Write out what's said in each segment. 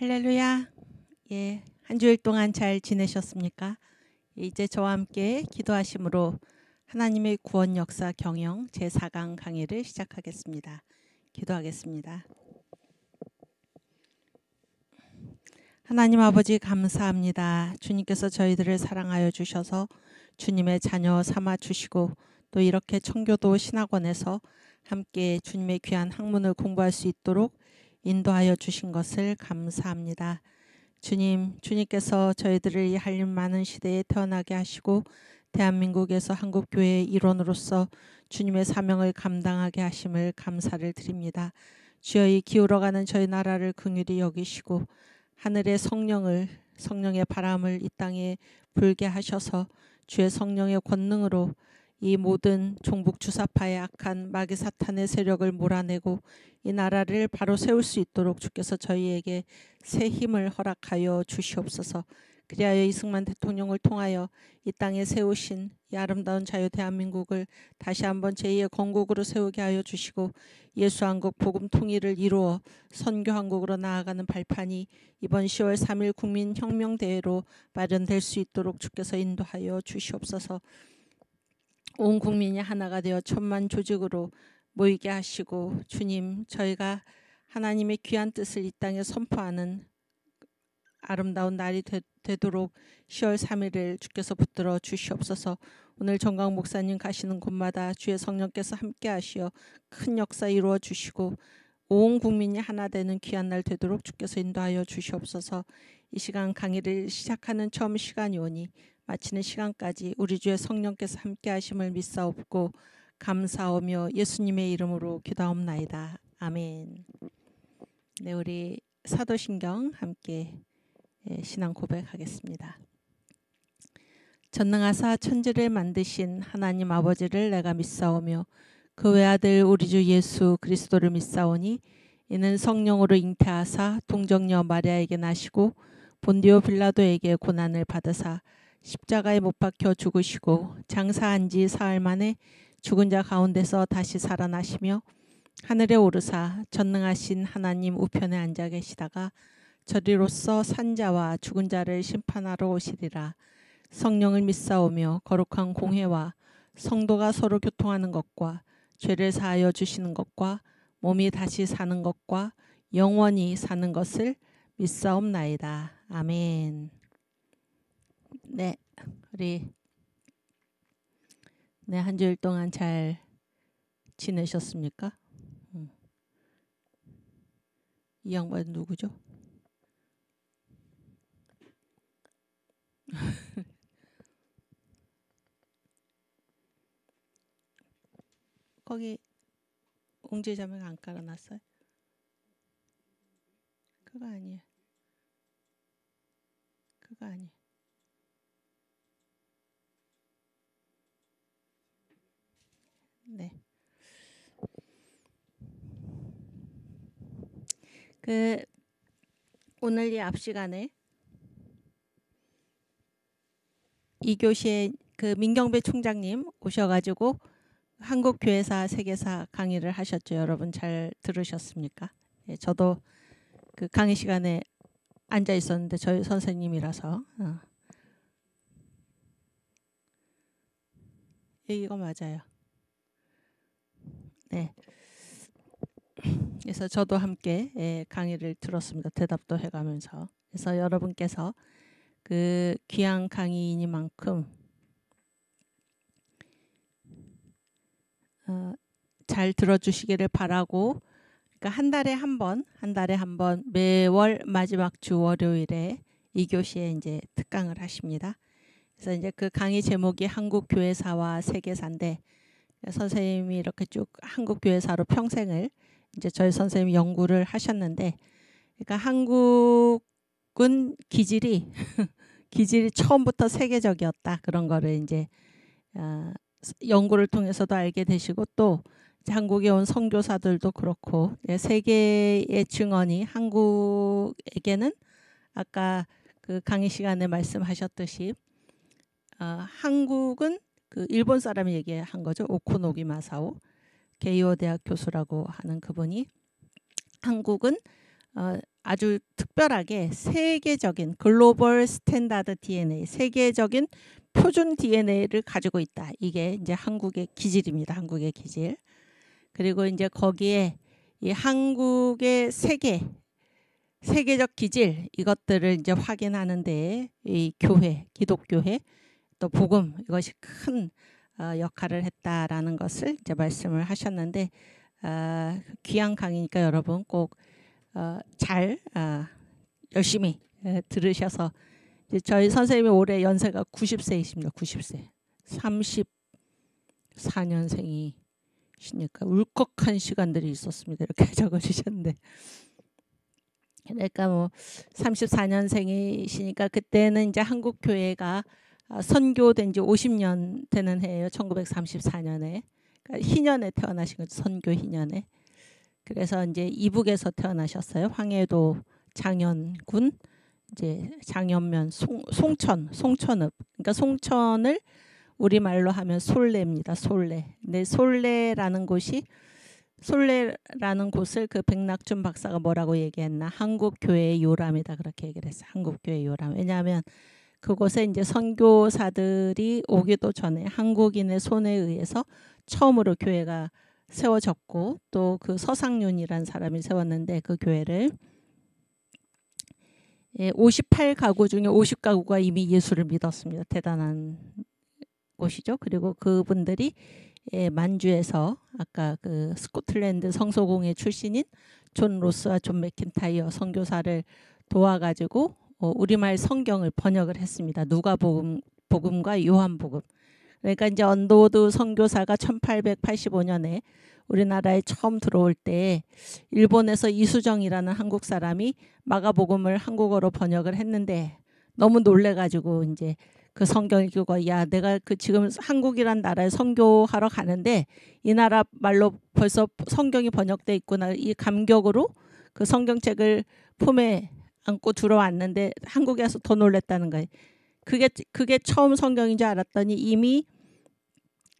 할렐루야. 예, 한 주일 동안 잘 지내셨습니까? 이제 저와 함께 기도하심으로 하나님의 구원 역사 경영 제4강 강의를 시작하겠습니다. 기도하겠습니다. 하나님 아버지 감사합니다. 주님께서 저희들을 사랑하여 주셔서 주님의 자녀 삼아 주시고 또 이렇게 청교도 신학원에서 함께 주님의 귀한 학문을 공부할 수 있도록 인도하여 주신 것을 감사합니다. 주님께서 저희들을 이 한림 많은 시대에 태어나게 하시고 대한민국에서 한국교회의 일원으로서 주님의 사명을 감당하게 하심을 감사를 드립니다. 주여 이 기울어가는 저희 나라를 긍휼히 여기시고 하늘의 성령의 바람을 이 땅에 불게 하셔서 주의 성령의 권능으로 이 모든 종북 주사파의 악한 마귀 사탄의 세력을 몰아내고 이 나라를 바로 세울 수 있도록 주께서 저희에게 새 힘을 허락하여 주시옵소서. 그리하여 이승만 대통령을 통하여 이 땅에 세우신 이 아름다운 자유 대한민국을 다시 한번 제2의 건국으로 세우게 하여 주시고 예수 한국 복음 통일을 이루어 선교 한국으로 나아가는 발판이 이번 10월 3일 국민혁명대회로 마련될 수 있도록 주께서 인도하여 주시옵소서. 온 국민이 하나가 되어 천만 조직으로 모이게 하시고 주님, 저희가 하나님의 귀한 뜻을 이 땅에 선포하는 아름다운 날이 되도록 10월 3일을 주께서 붙들어 주시옵소서. 오늘 정강 목사님 가시는 곳마다 주의 성령께서 함께 하시어 큰 역사 이루어 주시고 온 국민이 하나 되는 귀한 날 되도록 주께서 인도하여 주시옵소서. 이 시간 강의를 시작하는 처음 시간이 오니 마치는 시간까지 우리 주의 성령께서 함께 하심을 믿사옵고 감사하며 예수님의 이름으로 기도하옵나이다. 아멘. 네, 우리 사도신경 함께 신앙 고백하겠습니다. 전능하사 천지를 만드신 하나님 아버지를 내가 믿사오며 그 외아들 우리 주 예수 그리스도를 믿사오니 이는 성령으로 잉태하사 동정녀 마리아에게 나시고 본디오 빌라도에게 고난을 받으사 십자가에 못 박혀 죽으시고 장사한 지 사흘 만에 죽은 자 가운데서 다시 살아나시며 하늘에 오르사 전능하신 하나님 우편에 앉아 계시다가 저리로서 산자와 죽은 자를 심판하러 오시리라. 성령을 믿사오며 거룩한 공회와 성도가 서로 교통하는 것과 죄를 사하여 주시는 것과 몸이 다시 사는 것과 영원히 사는 것을 믿사옵나이다. 아멘. 네, 우리 한 주일 동안 잘 지내셨습니까? 이 양반 누구죠? 거기 옹제자매가 안 깔아놨어요? 그거 아니에요. 그거 아니에요. 네. 오늘 이 앞 시간에 이교시에 민경배 총장님 오셔가지고 한국교회사 세계사 강의를 하셨죠. 여러분 잘 들으셨습니까? 예, 저도 그 강의 시간에 앉아 있었는데 저희 선생님이라서 이거 맞아요. 네. 그래서 저도 함께 강의를 들었습니다. 대답도 해가면서. 그래서 여러분께서 그 귀한 강의이니만큼 잘 들어주시기를 바라고, 그러니까 한 달에 한 번 매월 마지막 주 월요일에 이 교시에 이제 특강을 하십니다. 그래서 이제 그 강의 제목이 한국교회사와 세계사인데 선생님이 이렇게 쭉 한국교회사로 평생을 이제 저희 선생님이 연구를 하셨는데, 그러니까 한국은 기질이 처음부터 세계적이었다, 그런 거를 이제 연구를 통해서도 알게 되시고 또 한국에 온 선교사들도 그렇고 세계의 증언이 한국에게는 아까 그 강의 시간에 말씀하셨듯이 한국은 그 일본 사람이 얘기한 거죠. 오코노기 마사오 게이오 대학 교수라고 하는 그분이 한국은 아주 특별하게 세계적인 글로벌 스탠다드 DNA, 세계적인 표준 DNA를 가지고 있다. 이게 이제 한국의 기질입니다. 한국의 기질. 그리고 이제 거기에 이 한국의 세계적 기질 이것들을 이제 확인하는데 이 교회, 기독교회 또 복음 이것이 큰 역할을 했다라는 것을 이제 말씀을 하셨는데 귀한 강의니까 여러분 꼭 잘 열심히 들으셔서 이제 저희 선생님이 올해 연세가 90세이십니다. 90세. 34년생이시니까 울컥한 시간들이 있었습니다. 이렇게 적어주셨는데 그러니까 뭐 34년생이시니까 그때는 이제 한국 교회가 선교된 지 50년 되는 해예요. 1934년에. 그러니까 희년에 태어나신 거죠. 선교 희년에. 그래서 이제 이북에서 태어나셨어요. 황해도 장현군 이제 장현면 송천읍. 그러니까 송천을 우리말로 하면 솔레입니다. 솔레. 근데 솔레라는 곳을 그 백낙준 박사가 뭐라고 얘기했나? 한국 교회의 요람이다 그렇게 얘기를 했어요. 한국 교회의 요람. 왜냐하면 그곳에 이제 선교사들이 오기도 전에 한국인의 손에 의해서 처음으로 교회가 세워졌고 또 그 서상윤이라는 사람이 세웠는데 그 교회를 58가구 중에 50가구가 이미 예수를 믿었습니다. 대단한 곳이죠. 그리고 그분들이 만주에서 아까 그 스코틀랜드 성소공회 출신인 존 로스와 존 맥킨타이어 선교사를 도와가지고 우리말 성경을 번역을 했습니다. 누가복음과 요한복음. 그러니까 이제 언더우드 선교사가 1885년에 우리나라에 처음 들어올 때 일본에서 이수정이라는 한국 사람이 마가복음을 한국어로 번역을 했는데 너무 놀래가지고 이제 그 성경 읽고 야 내가 그 지금 한국이란 나라에 선교하러 가는데 이 나라 말로 벌써 성경이 번역돼 있구나 이 감격으로 그 성경책을 품에 안고 들어왔는데 한국에서 더 놀랬다는 거예요. 그게 처음 성경인 줄 알았더니 이미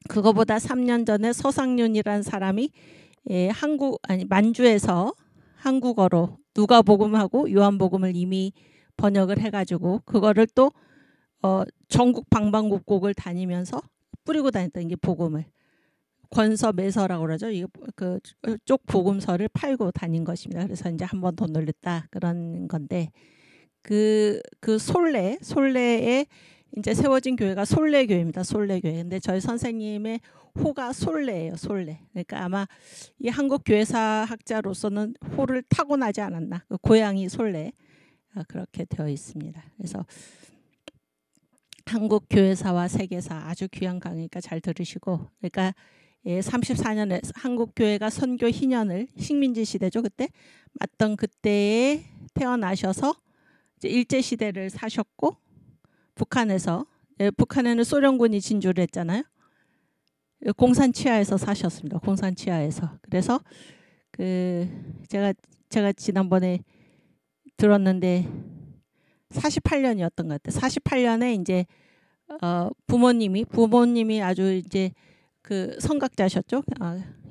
그거보다 3년 전에 서상윤이라는 사람이 만주에서 한국어로 누가복음하고 요한복음을 이미 번역을 해가지고 그거를 또 전국 방방곡곡을 다니면서 뿌리고 다녔던 게 복음을 권서매서라고 그러죠. 이거 그쪽 복음서를 팔고 다닌 것입니다. 그래서 이제 한 번 더 놀랬다 그런 건데 그 솔레에 이제 세워진 교회가 솔레교회입니다. 솔레교회. 근데 저희 선생님의 호가 솔레예요. 솔레. 그러니까 아마 이 한국 교회사 학자로서는 호를 타고나지 않았나. 그 고향이 솔레. 그렇게 되어 있습니다. 그래서 한국 교회사와 세계사 아주 귀한 강의니까 잘 들으시고 그러니까 34년에 한국 교회가 선교 희년을 식민지 시대죠. 그때 맞던 그때에 태어나셔서 이제 일제 시대를 사셨고 북한에는 소련군이 진주를 했잖아요. 공산 치하에서 사셨습니다. 공산 치하에서. 그래서 제가 지난번에 들었는데 48년이었던 것 같아요. 48년에 이제 부모님이 아주 이제 그 성각자셨죠.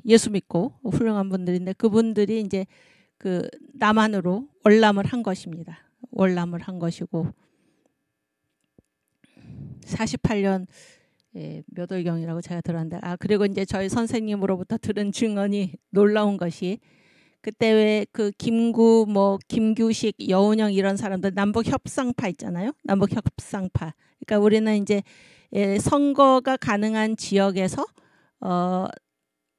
예수 믿고 훌륭한 분들인데 그분들이 이제 그 남한으로 월남을 한 것입니다. 월남을 한 것이고 48년 몇 월경이라고 제가 들었는데 그리고 이제 저희 선생님으로부터 들은 증언이 놀라운 것이 그때 왜 그 김구 김규식 여운형 이런 사람들 남북 협상파 있잖아요. 남북 협상파. 그러니까 우리는 이제 선거가 가능한 지역에서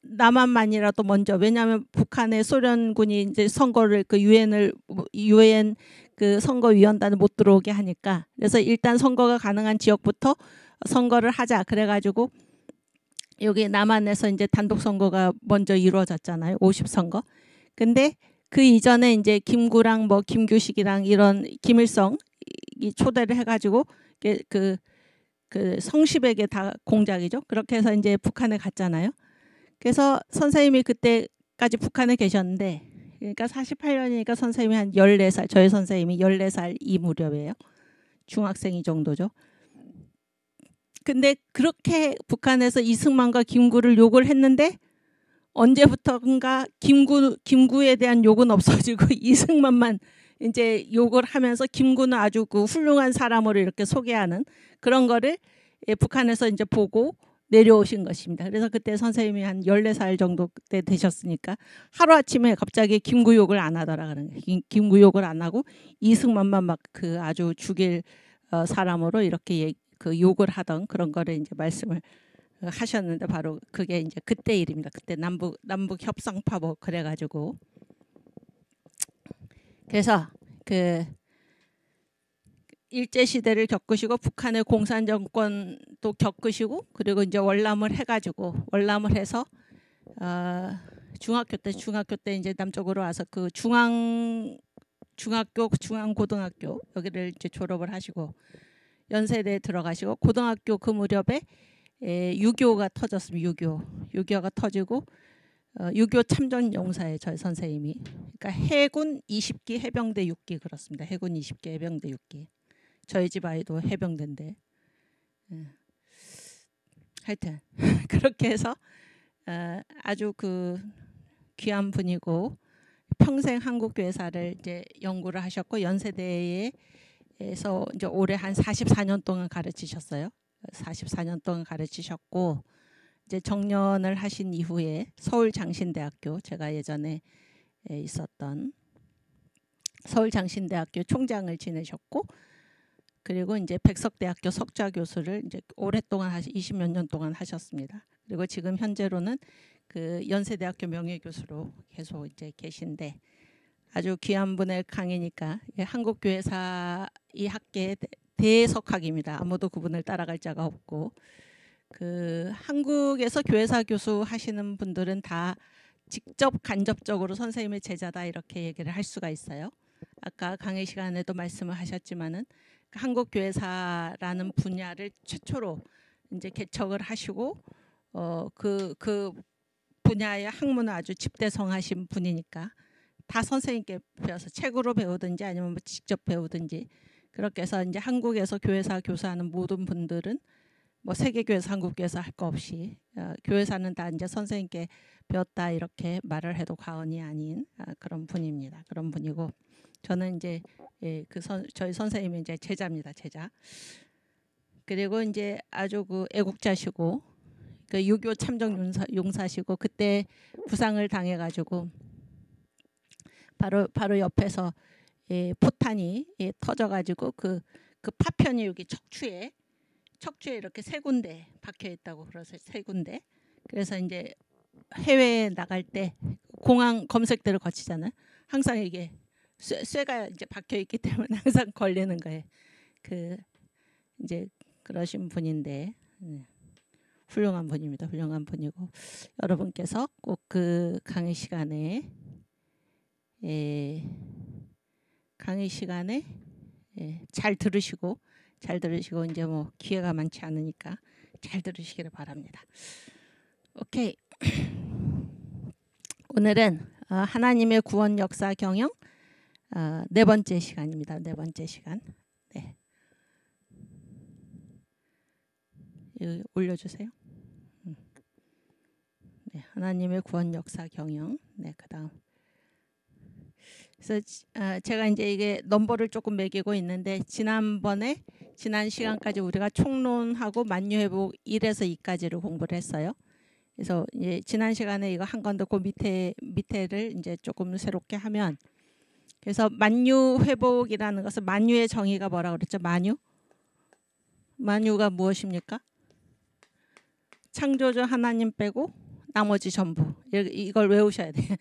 남한만이라도 먼저 왜냐하면 북한의 소련군이 이제 선거를 그 유엔 그 선거위원단을 못 들어오게 하니까 그래서 일단 선거가 가능한 지역부터 선거를 하자 그래가지고 여기 남한에서 이제 단독 선거가 먼저 이루어졌잖아요. 50선거. 근데 그 이전에 이제 김구랑 김규식이랑 이런 김일성이 초대를 해가지고 그 성십에게 다 공작이죠. 그렇게 해서 이제 북한에 갔잖아요. 그래서 선생님이 그때까지 북한에 계셨는데 그러니까 48년이니까 선생님이 한 14살 저희 선생님이 14살 이 무렵이에요. 중학생이 정도죠. 근데 그렇게 북한에서 이승만과 김구를 욕을 했는데 언제부턴가 김구에 대한 욕은 없어지고 이승만만 이제 욕을 하면서 김구는 아주 그 훌륭한 사람으로 이렇게 소개하는 그런 거를 북한에서 이제 보고 내려오신 것입니다. 그래서 그때 선생님이 한 14살 정도 그때 되셨으니까 하루아침에 갑자기 김구 욕을 안 하더라 그러는 거예요. 김구 욕을 안 하고 이승만만 막 그 아주 죽일 사람으로 이렇게 그 욕을 하던 그런 거를 이제 말씀을 하셨는데 바로 그게 이제 그때 일입니다. 그때 남북 협상파 뭐 그래가지고 그래서 그 일제 시대를 겪으시고 북한의 공산 정권도 겪으시고 그리고 이제 월남을 해서 중학교 때 이제 남쪽으로 와서 그 중앙고등학교 여기를 이제 졸업을 하시고 연세대에 들어가시고 고등학교 그 무렵에 6.25가 터졌습니다. 6.25가 터지고 6.25 참전 용사예요. 저희 선생님이. 그러니까 해군 20기 해병대 6기 그렇습니다. 해군 20기 해병대 6기. 저희 집 아이도 해병대인데. 하여튼 그렇게 해서 아주 그 귀한 분이고 평생 한국교회사를 이제 연구를 하셨고 연세대에서 이제 올해 한 44년 동안 가르치셨어요. 44년 동안 가르치셨고 이제 정년을 하신 이후에 서울장신대학교 제가 예전에 있었던 서울장신대학교 총장을 지내셨고 그리고 이제 백석대학교 석좌 교수를 이제 오랫동안 20몇 년 동안 하셨습니다. 그리고 지금 현재로는 그 연세대학교 명예교수로 계속 이제 계신데 아주 귀한 분의 강의니까 한국교회사 이 학계의 대석학입니다. 아무도 그분을 따라갈 자가 없고 그 한국에서 교회사 교수 하시는 분들은 다 직접 간접적으로 선생님의 제자다 이렇게 얘기를 할 수가 있어요. 아까 강의 시간에도 말씀을 하셨지만은 한국교회사라는 분야를 최초로 이제 개척을 하시고 그 분야의 학문을 아주 집대성하신 분이니까 다 선생님께 배워서 책으로 배우든지 아니면 뭐 직접 배우든지 그렇게 해서 이제 한국에서 교회사 교사하는 모든 분들은 뭐 세계교회사 한국교회사 할 거 없이 교회사는 다 이제 선생님께 배웠다 이렇게 말을 해도 과언이 아닌 그런 분입니다. 그런 분이고 저는 이제 저희 선생님이 이제 제자입니다. 제자. 그리고 이제 아주 그 애국자시고 그 6.25 참전 용사시고 그때 부상을 당해가지고 바로 옆에서 포탄이 터져가지고 그 파편이 여기 척추에 이렇게 3군데 박혀 있다고 그래서 3군데. 그래서 이제 해외에 나갈 때 공항 검색대를 거치잖아요. 항상 이게 쇠가 이제 박혀 있기 때문에 항상 걸리는 거예요. 그 이제 그러신 분인데 훌륭한 분입니다. 훌륭한 분이고 여러분께서 꼭 그 강의 시간에 잘 들으시고 이제 뭐 기회가 많지 않으니까 잘 들으시기를 바랍니다. 오케이. 오늘은 하나님의 구원 역사 경영 4번째 시간입니다. 4번째 시간. 네. 여기 올려주세요. 네, 하나님의 구원 역사 경영. 네, 그다음. 그래서 제가 이제 이게 넘버를 조금 매기고 있는데 지난 시간까지 우리가 총론하고 만유회복 1에서 2까지를 공부를 했어요. 그래서 이제 지난 시간에 이거 한 건데 그 밑에를 이제 조금 새롭게 하면 그래서 만유회복이라는 것은 만유의 정의가 뭐라고 그랬죠? 만유가 무엇입니까? 창조주 하나님 빼고 나머지 전부 이걸 외우셔야 돼요.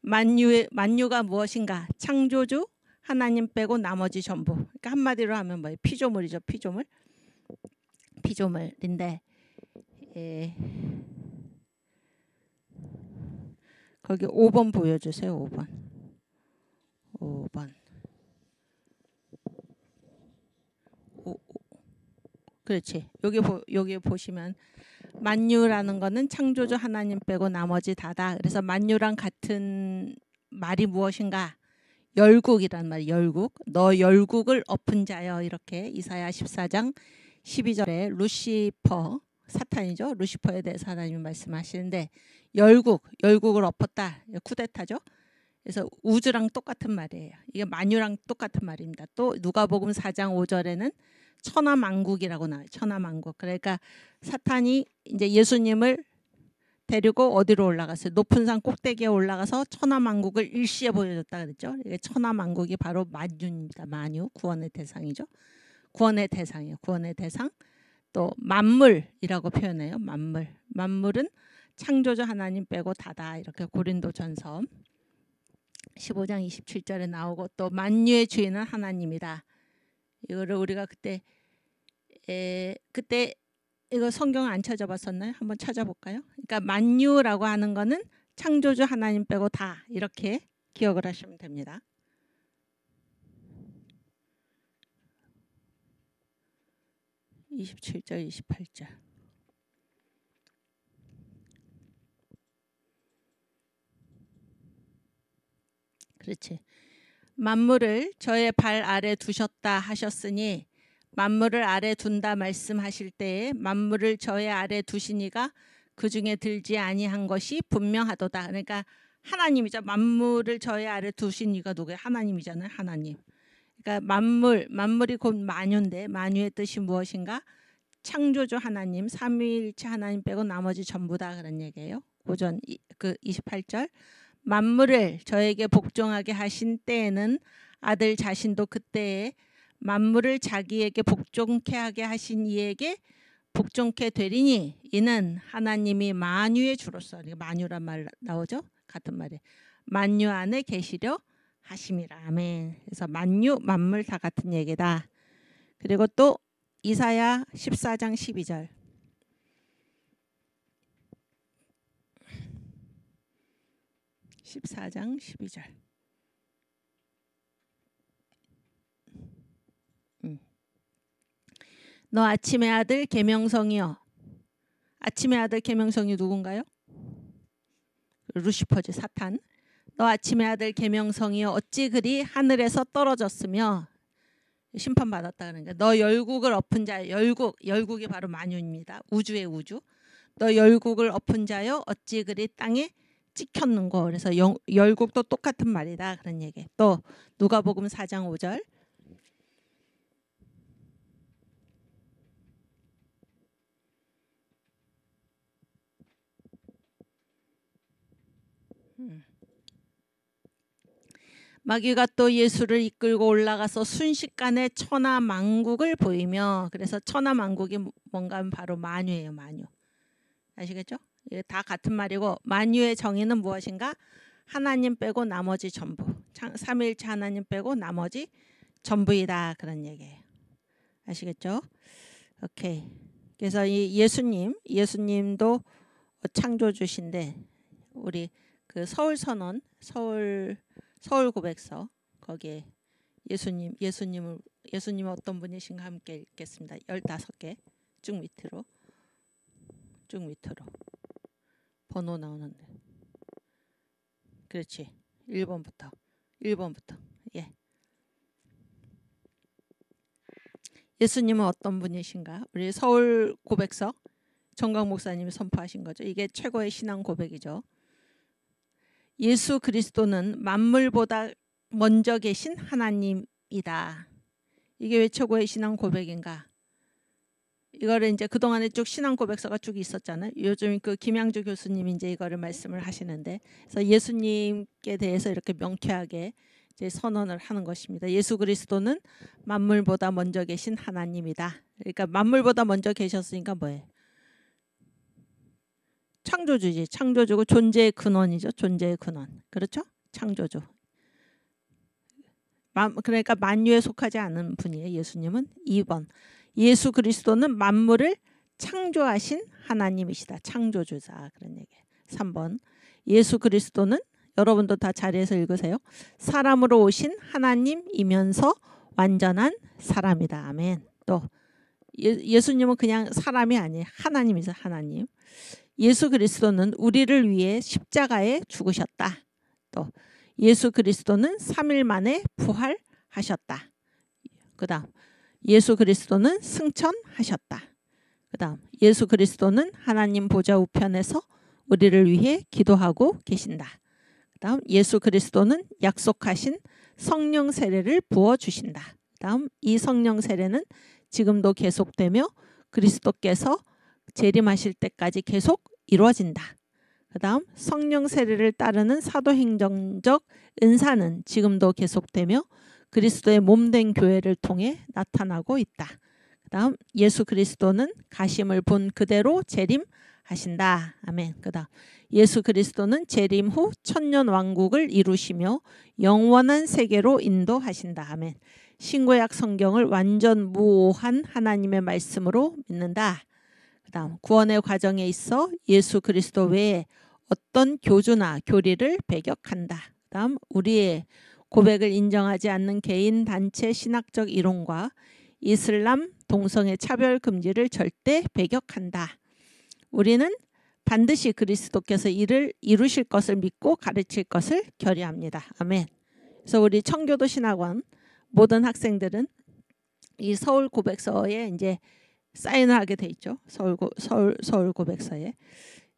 만유가 무엇인가? 창조주 하나님 빼고 나머지 전부. 그러니까 한마디로 하면 뭐예요? 피조물이죠. 피조물인데 거기 5번 보여주세요. 5번. 그렇지. 여기 보시면 만유라는 거는 창조주 하나님 빼고 나머지 다다. 그래서 만유랑 같은 말이 무엇인가? 열국이란 말이에요. 열국. 너 열국을 엎은 자여 이렇게 이사야 14장 12절에 루시퍼 사탄이죠. 루시퍼에 대해서 하나님이 말씀하시는데 열국을 엎었다. 쿠데타죠. 그래서 우주랑 똑같은 말이에요. 이게 만유랑 똑같은 말입니다. 또 누가복음 4장 5절에는 천하만국이라고 나와요. 천하만국. 그러니까 사탄이 이제 예수님을 데리고 어디로 올라갔어요? 높은 산 꼭대기에 올라가서 천하만국을 일시에 보여줬다 그랬죠. 이게 천하만국이 바로 만유입니다. 만유, 구원의 대상이죠. 구원의 대상이에요. 구원의 대상. 또 만물이라고 표현해요. 만물은 창조주 하나님 빼고 다다. 이렇게 고린도전서 15장 27절에 나오고 또 만유의 주인은 하나님이다. 이거를 우리가 그때 이거 성경 안 찾아봤었나요? 한번 찾아볼까요? 그러니까 만유라고 하는 거는 창조주 하나님 빼고 다 이렇게 기억을 하시면 됩니다. (27절) (28절) 그렇지. 만물을 저의 발 아래 두셨다 하셨으니 만물을 아래 둔다 말씀하실 때에 만물을 저의 아래 두시니가 그 중에 들지 아니한 것이 분명하도다. 그러니까 하나님이죠. 만물을 저의 아래 두신 이가 누구예요? 하나님이잖아요. 하나님. 그러니까 만물이 곧 만유인데 만유의 뜻이 무엇인가? 창조주 하나님, 삼위일체 하나님 빼고 나머지 전부 다 그런 얘기예요. 고전 28절. 만물을 저에게 복종하게 하신 때에는 아들 자신도 그때에 만물을 자기에게 복종케 하게 하신 이에게 복종케 되리니 이는 하나님이 만유의 주로서, 만유란 말 나오죠? 같은 말이에요. 만유 안에 계시려 하심이라. 아멘. 그래서 만유, 만물 다 같은 얘기다. 그리고 또 이사야 14장 12절. (14장 12절) 너 아침의 아들 계명성이여. 아침의 아들 계명성이 누군가요? 루시퍼지, 사탄. 너 아침의 아들 계명성이여 어찌 그리 하늘에서 떨어졌으며. 심판받았다 그러니까 너 열국을 엎은 자. 열국이 바로 만유입니다. 우주의 우주. 너 열국을 엎은 자여 어찌 그리 땅에 찍혔는고. 그래서 열국도 똑같은 말이다 그런 얘기. 또 누가복음 4장 5절. 마귀가 또 예수를 이끌고 올라가서 순식간에 천하만국을 보이며. 그래서 천하만국이 뭔가 하면 바로 만유예요. 만유. 아시겠죠? 이게 다 같은 말이고 만유의 정의는 무엇인가? 하나님 빼고 나머지 전부. 삼위일체 하나님 빼고 나머지 전부이다 그런 얘기예요. 아시겠죠? 오케이. 그래서 이 예수님도 창조주신데 우리 그 서울 선언, 서울 고백서 거기에 예수님은 어떤 분이신가 함께 읽겠습니다. 15개 쭉 밑으로 번호 나오는데. 그렇지. 1번부터 예. 예수님은 어떤 분이신가? 우리 서울 고백서 정강 목사님이 선포하신 거죠. 이게 최고의 신앙 고백이죠. 예수 그리스도는 만물보다 먼저 계신 하나님이다. 이게 왜 최고의 신앙 고백인가? 이거를 이제 그동안에 쭉 신앙 고백서가 쭉 있었잖아요. 요즘 그 김양주 교수님이 이제 이거를 말씀을 하시는데, 그래서 예수님께 대해서 이렇게 명쾌하게 이제 선언을 하는 것입니다. 예수 그리스도는 만물보다 먼저 계신 하나님이다. 그러니까 만물보다 먼저 계셨으니까 뭐예요? 창조주지. 창조주고 존재의 근원이죠. 존재의 근원. 그렇죠? 창조주. 그러니까 만유에 속하지 않은 분이에요. 예수님은. 2번. 예수 그리스도는 만물을 창조하신 하나님이시다. 창조주자. 그런 얘기예요. 3번. 예수 그리스도는 여러분도 다 자리에서 읽으세요. 사람으로 오신 하나님이면서 완전한 사람이다. 아멘. 또 예수님은 그냥 사람이 아니에요. 하나님이죠. 하나님. 예수 그리스도는 우리를 위해 십자가에 죽으셨다. 또 예수 그리스도는 3일 만에 부활하셨다. 그 다음 예수 그리스도는 승천하셨다. 그다음 예수 그리스도는 하나님 보좌 우편에서 우리를 위해 기도하고 계신다. 그다음 예수 그리스도는 약속하신 성령 세례를 부어 주신다. 그다음 이 성령 세례는 지금도 계속되며 그리스도께서 재림하실 때까지 계속 이루어진다. 그다음 성령 세례를 따르는 사도행정적 은사는 지금도 계속되며 그리스도의 몸된 교회를 통해 나타나고 있다. 그다음 예수 그리스도는 가심을 본 그대로 재림하신다. 아멘. 그다음 예수 그리스도는 재림 후 천년 왕국을 이루시며 영원한 세계로 인도하신다. 아멘. 신구약 성경을 완전 무오한 하나님의 말씀으로 믿는다. 그다음 구원의 과정에 있어 예수 그리스도 외에 어떤 교주나 교리를 배격한다. 그다음 우리의 고백을 인정하지 않는 개인 단체 신학적 이론과 이슬람 동성애 차별 금지를 절대 배격한다. 우리는 반드시 그리스도께서 이를 이루실 것을 믿고 가르칠 것을 결의합니다. 아멘. 그래서 우리 청교도 신학원 모든 학생들은 이 서울 고백서에 이제 사인을 하게 돼 있죠. 서울 고백서에.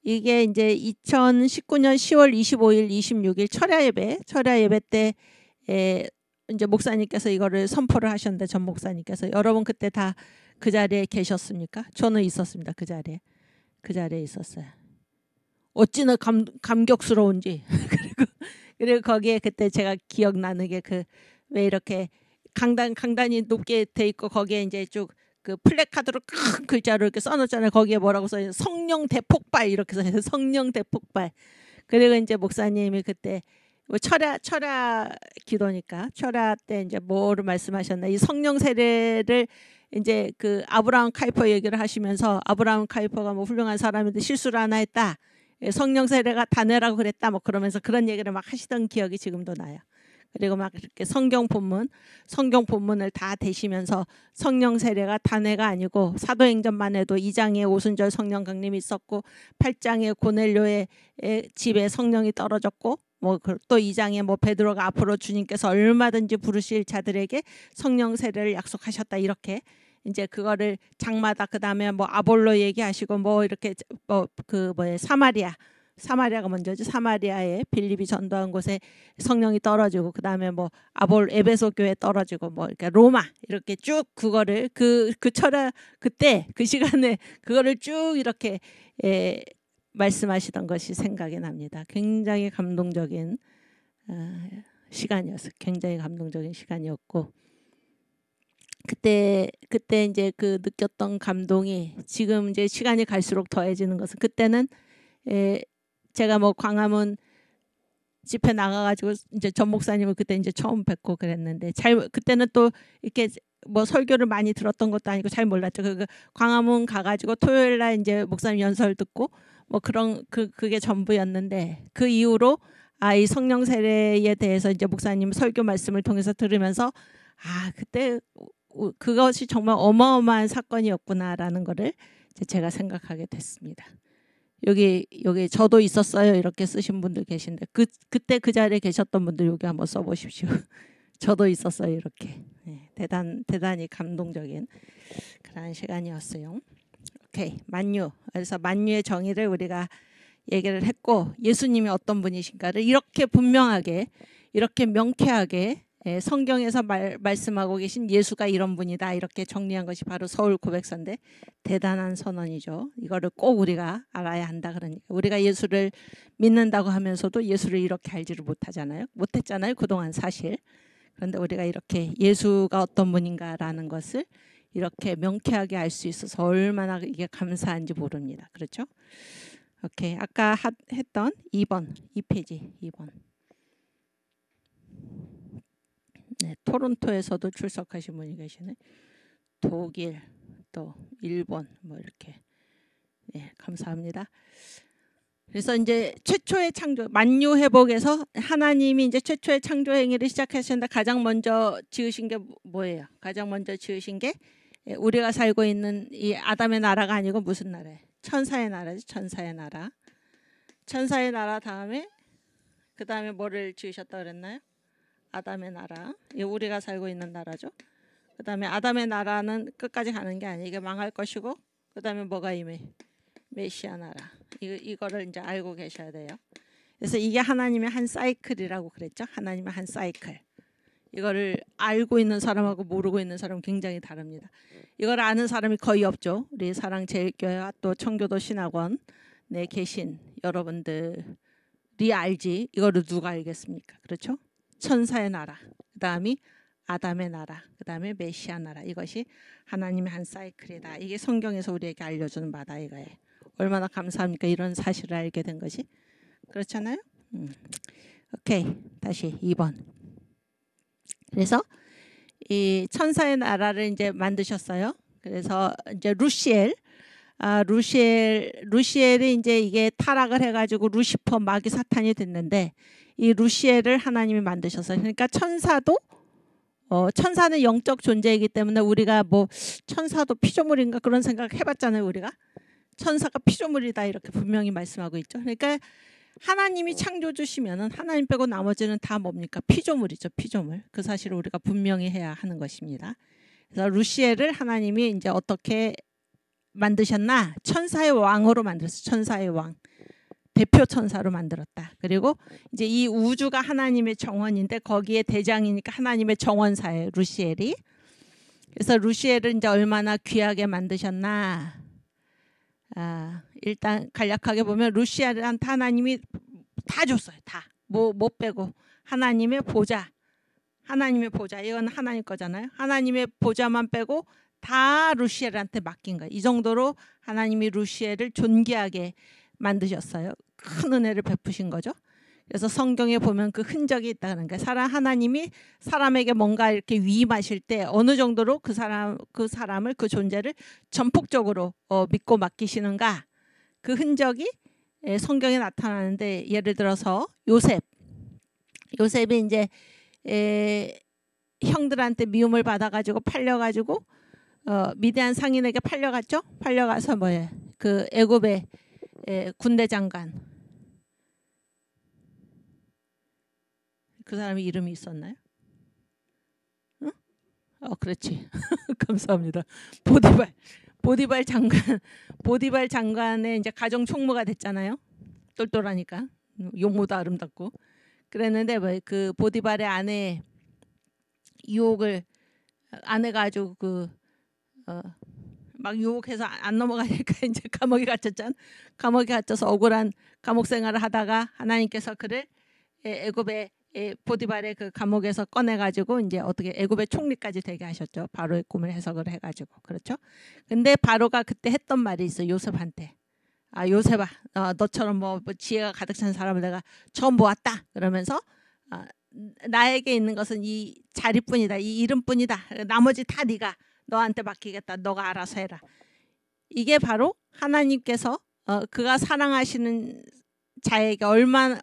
이게 이제 2019년 10월 25일, 26일 철야 예배 때 이제 목사님께서 이거를 선포를 하셨는데 전 목사님께서 여러분 그때 다 그 자리에 계셨습니까? 저는 있었습니다. 그 자리에 있었어요. 어찌나 감격스러운지 그리고 거기에 그때 제가 기억나는 게 그 왜 이렇게 강단이 높게 돼 있고 거기에 이제 쭉 그 플래카드로 큰 글자로 이렇게 써놓잖아요. 거기에 뭐라고 써요? 성령 대폭발 이렇게 써요. 성령 대폭발. 그리고 이제 목사님이 그때 뭐 철야 기도니까 철야 때 이제 뭐를 말씀하셨나? 이 성령 세례를 이제 그 아브라함 카이퍼 얘기를 하시면서 아브라함 카이퍼가 뭐 훌륭한 사람인데 실수를 하나 했다. 성령 세례가 단회라고 그랬다. 뭐 그러면서 그런 얘기를 막 하시던 기억이 지금도 나요. 그리고 막 이렇게 성경 본문을 다 대시면서 성령 세례가 단회가 아니고 사도행전만 해도 2장에 오순절 성령 강림이 있었고 8장에 고넬료의 집에 성령이 떨어졌고 뭐 또 2장에 뭐 베드로가 앞으로 주님께서 얼마든지 부르실 자들에게 성령 세례를 약속하셨다 이렇게 이제 그거를 장마다 그다음에 뭐 아볼로 얘기하시고 뭐 이렇게 뭐 그 뭐에 사마리아가 먼저지. 사마리아에 빌립이 전도한 곳에 성령이 떨어지고 그다음에 뭐 에베소 교회 떨어지고 뭐 이렇게 로마 이렇게 쭉 그거를 그 철야 그때 그 시간에 그거를 쭉 이렇게 말씀하시던 것이 생각이 납니다. 굉장히 감동적인 시간이었어요. 굉장히 감동적인 시간이었고 그때 이제 그 느꼈던 감동이 지금 이제 시간이 갈수록 더해지는 것은 그때는 제가 뭐 광화문 집회 나가가지고 이제 전 목사님을 그때 이제 처음 뵙고 그랬는데 그때는 또 이렇게 뭐 설교를 많이 들었던 것도 아니고 잘 몰랐죠. 광화문 가가지고 토요일 날 이제 목사님 연설 듣고 뭐 그런 그게 전부였는데 그 이후로 이 성령 세례에 대해서 이제 목사님 설교 말씀을 통해서 들으면서 그때 그것이 정말 어마어마한 사건이었구나라는 거를 제가 생각하게 됐습니다. 여기 저도 있었어요 이렇게 쓰신 분들 계신데 그때 그 자리에 계셨던 분들 여기 한번 써보십시오. 저도 있었어요 이렇게. 대단히 감동적인 그런 시간이었어요. 오케이, 만유. 그래서 만유의 정의를 우리가 얘기를 했고 예수님이 어떤 분이신가를 이렇게 분명하게 이렇게 명쾌하게 성경에서 말씀하고 계신 예수가 이런 분이다 이렇게 정리한 것이 바로 서울 고백서인데 대단한 선언이죠. 이거를 꼭 우리가 알아야 한다. 그러니까 우리가 예수를 믿는다고 하면서도 예수를 이렇게 알지를 못했잖아요 그동안 사실. 그런데 우리가 이렇게 예수가 어떤 분인가라는 것을 이렇게 명쾌하게 알 수 있어서 얼마나 이게 감사한지 모릅니다. 그렇죠? 오케이, 아까 했던 2페이지 2번. 토론토에서도 출석하신 분이 계시네. 독일, 또 일본, 뭐 이렇게. 감사합니다. 그래서 이제 최초의 창조, 만유 회복에서 하나님이 이제 최초의 창조 행위를 시작하셨는데 가장 먼저 지으신 게 뭐예요? 가장 먼저 지으신 게 우리가 살고 있는 이 아담의 나라가 아니고 무슨 나라예요? 천사의 나라죠. 천사의 나라. 천사의 나라 다음에 그 다음에 뭐를 지으셨다 그랬나요? 아담의 나라. 이 우리가 살고 있는 나라죠. 그 다음에 아담의 나라는 끝까지 가는 게 아니에요. 이게 망할 것이고 그다음에 뭐가 임해? 메시아 나라. 이거를 이제 알고 계셔야 돼요. 그래서 이게 하나님의 한 사이클이라고 그랬죠. 하나님의 한 사이클. 이거를 알고 있는 사람하고 모르고 있는 사람은 굉장히 다릅니다. 이걸 아는 사람이 거의 없죠. 우리 사랑제일교회와 또 청교도 신학원에 계신 여러분들이 알지. 이거를 누가 알겠습니까? 그렇죠? 천사의 나라, 그 다음이 아담의 나라, 그 다음에 메시아 나라. 이것이 하나님의 한 사이클이다. 이게 성경에서 우리에게 알려주는 바다 이거예요. 얼마나 감사합니까? 이런 사실을 알게 된 것이. 그렇잖아요? 오케이. 다시 2번. 그래서 이 천사의 나라를 이제 만드셨어요. 그래서 이제 루시엘이 이제 이게 타락을 해가지고 루시퍼 마귀 사탄이 됐는데 이 루시엘을 하나님이 만드셨어요. 그러니까 천사도 천사는 영적 존재이기 때문에 우리가 뭐 천사도 피조물인가 그런 생각 해봤잖아요. 우리가 천사가 피조물이다 이렇게 분명히 말씀하고 있죠. 그러니까 하나님이 창조주시면은 하나님 빼고 나머지는 다 뭡니까? 피조물이죠. 피조물. 그 사실을 우리가 분명히 해야 하는 것입니다. 그래서 루시엘을 하나님이 이제 어떻게 만드셨나? 천사의 왕으로 만들었어요. 천사의 왕. 대표 천사로 만들었다. 그리고 이제 이 우주가 하나님의 정원인데 거기에 대장이니까 하나님의 정원사예요. 루시엘이. 그래서 루시엘을 이제 얼마나 귀하게 만드셨나? 일단 간략하게 보면 루시엘한테 하나님이 다 줬어요. 다. 못 빼고. 하나님의 보좌. 이건 하나님 거잖아요. 하나님의 보좌만 빼고 다 루시엘한테 맡긴 거예요. 이 정도로 하나님이 루시엘을 존귀하게 만드셨어요. 큰 은혜를 베푸신 거죠. 그래서 성경에 보면 그 흔적이 있다는 거예요. 하나님이 사람에게 뭔가 이렇게 위임하실 때 어느 정도로 그 사람을 그 존재를 전폭적으로 믿고 맡기시는가 그 흔적이 성경에 나타나는데 예를 들어서 요셉이 이제 형들한테 미움을 받아가지고 팔려가지고 미디안 상인에게 팔려갔죠. 팔려가서 뭐예요? 그 애굽의 군대 장관 그 사람이 이름이 있었나요? 응? 그렇지. 감사합니다. 보디발 장관의 이제 가정 총무가 됐잖아요. 똘똘하니까 용모도 아름답고 그랬는데 뭐 그 보디발의 아내 유혹을 아내가 아주 막 유혹해서 안 넘어가니까 이제 감옥에 갇혔잖아. 감옥에 갇혀서 억울한 감옥 생활을 하다가 하나님께서 그를 애굽의 보디발의 그 감옥에서 꺼내가지고 이제 어떻게 애굽의 총리까지 되게 하셨죠. 바로의 꿈을 해석을 해가지고 그렇죠. 근데 바로가 그때 했던 말이 있어 요셉한테. 요셉아, 너처럼 뭐 지혜가 가득 찬 사람을 내가 처음 보았다. 그러면서 나에게 있는 것은 이 자리뿐이다. 이 이름뿐이다. 나머지 다 네가 너한테 맡기겠다. 너가 알아서 해라. 이게 바로 하나님께서 그가 사랑하시는 자에게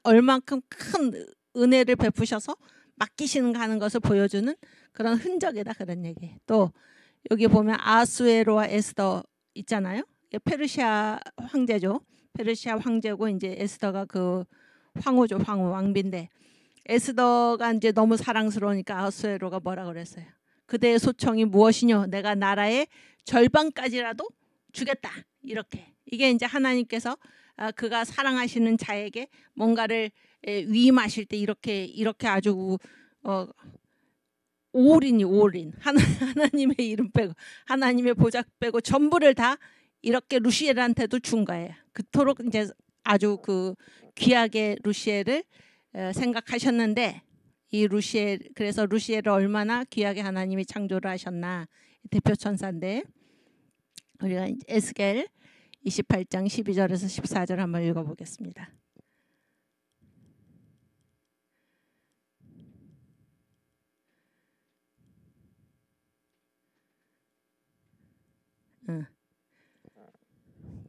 얼만큼 큰 은혜를 베푸셔서 맡기시는가 하는 것을 보여주는 그런 흔적이다. 그런 얘기. 또 여기 보면 아하수에로와 에스더 있잖아요. 페르시아 황제죠. 페르시아 황제고 이제 에스더가 그 황후죠. 왕비인데 에스더가 이제 너무 사랑스러우니까 아하수에로가 뭐라 그랬어요? 그대의 소청이 무엇이뇨? 내가 나라의 절반까지라도 주겠다. 이렇게. 이게 이제 하나님께서 그가 사랑하시는 자에게 뭔가를 위임하실 때 이렇게 아주 올인 하나님의 이름 빼고 하나님의 보좌 빼고 전부를 다 이렇게 루시엘한테도 준 거예요. 그토록 이제 아주 그 귀하게 루시엘을 생각하셨는데 이 그래서 루시엘을 얼마나 귀하게 하나님이 창조를 하셨나 대표 천사인데 우리가 에스겔 28장 12절에서 14절 한번 읽어보겠습니다.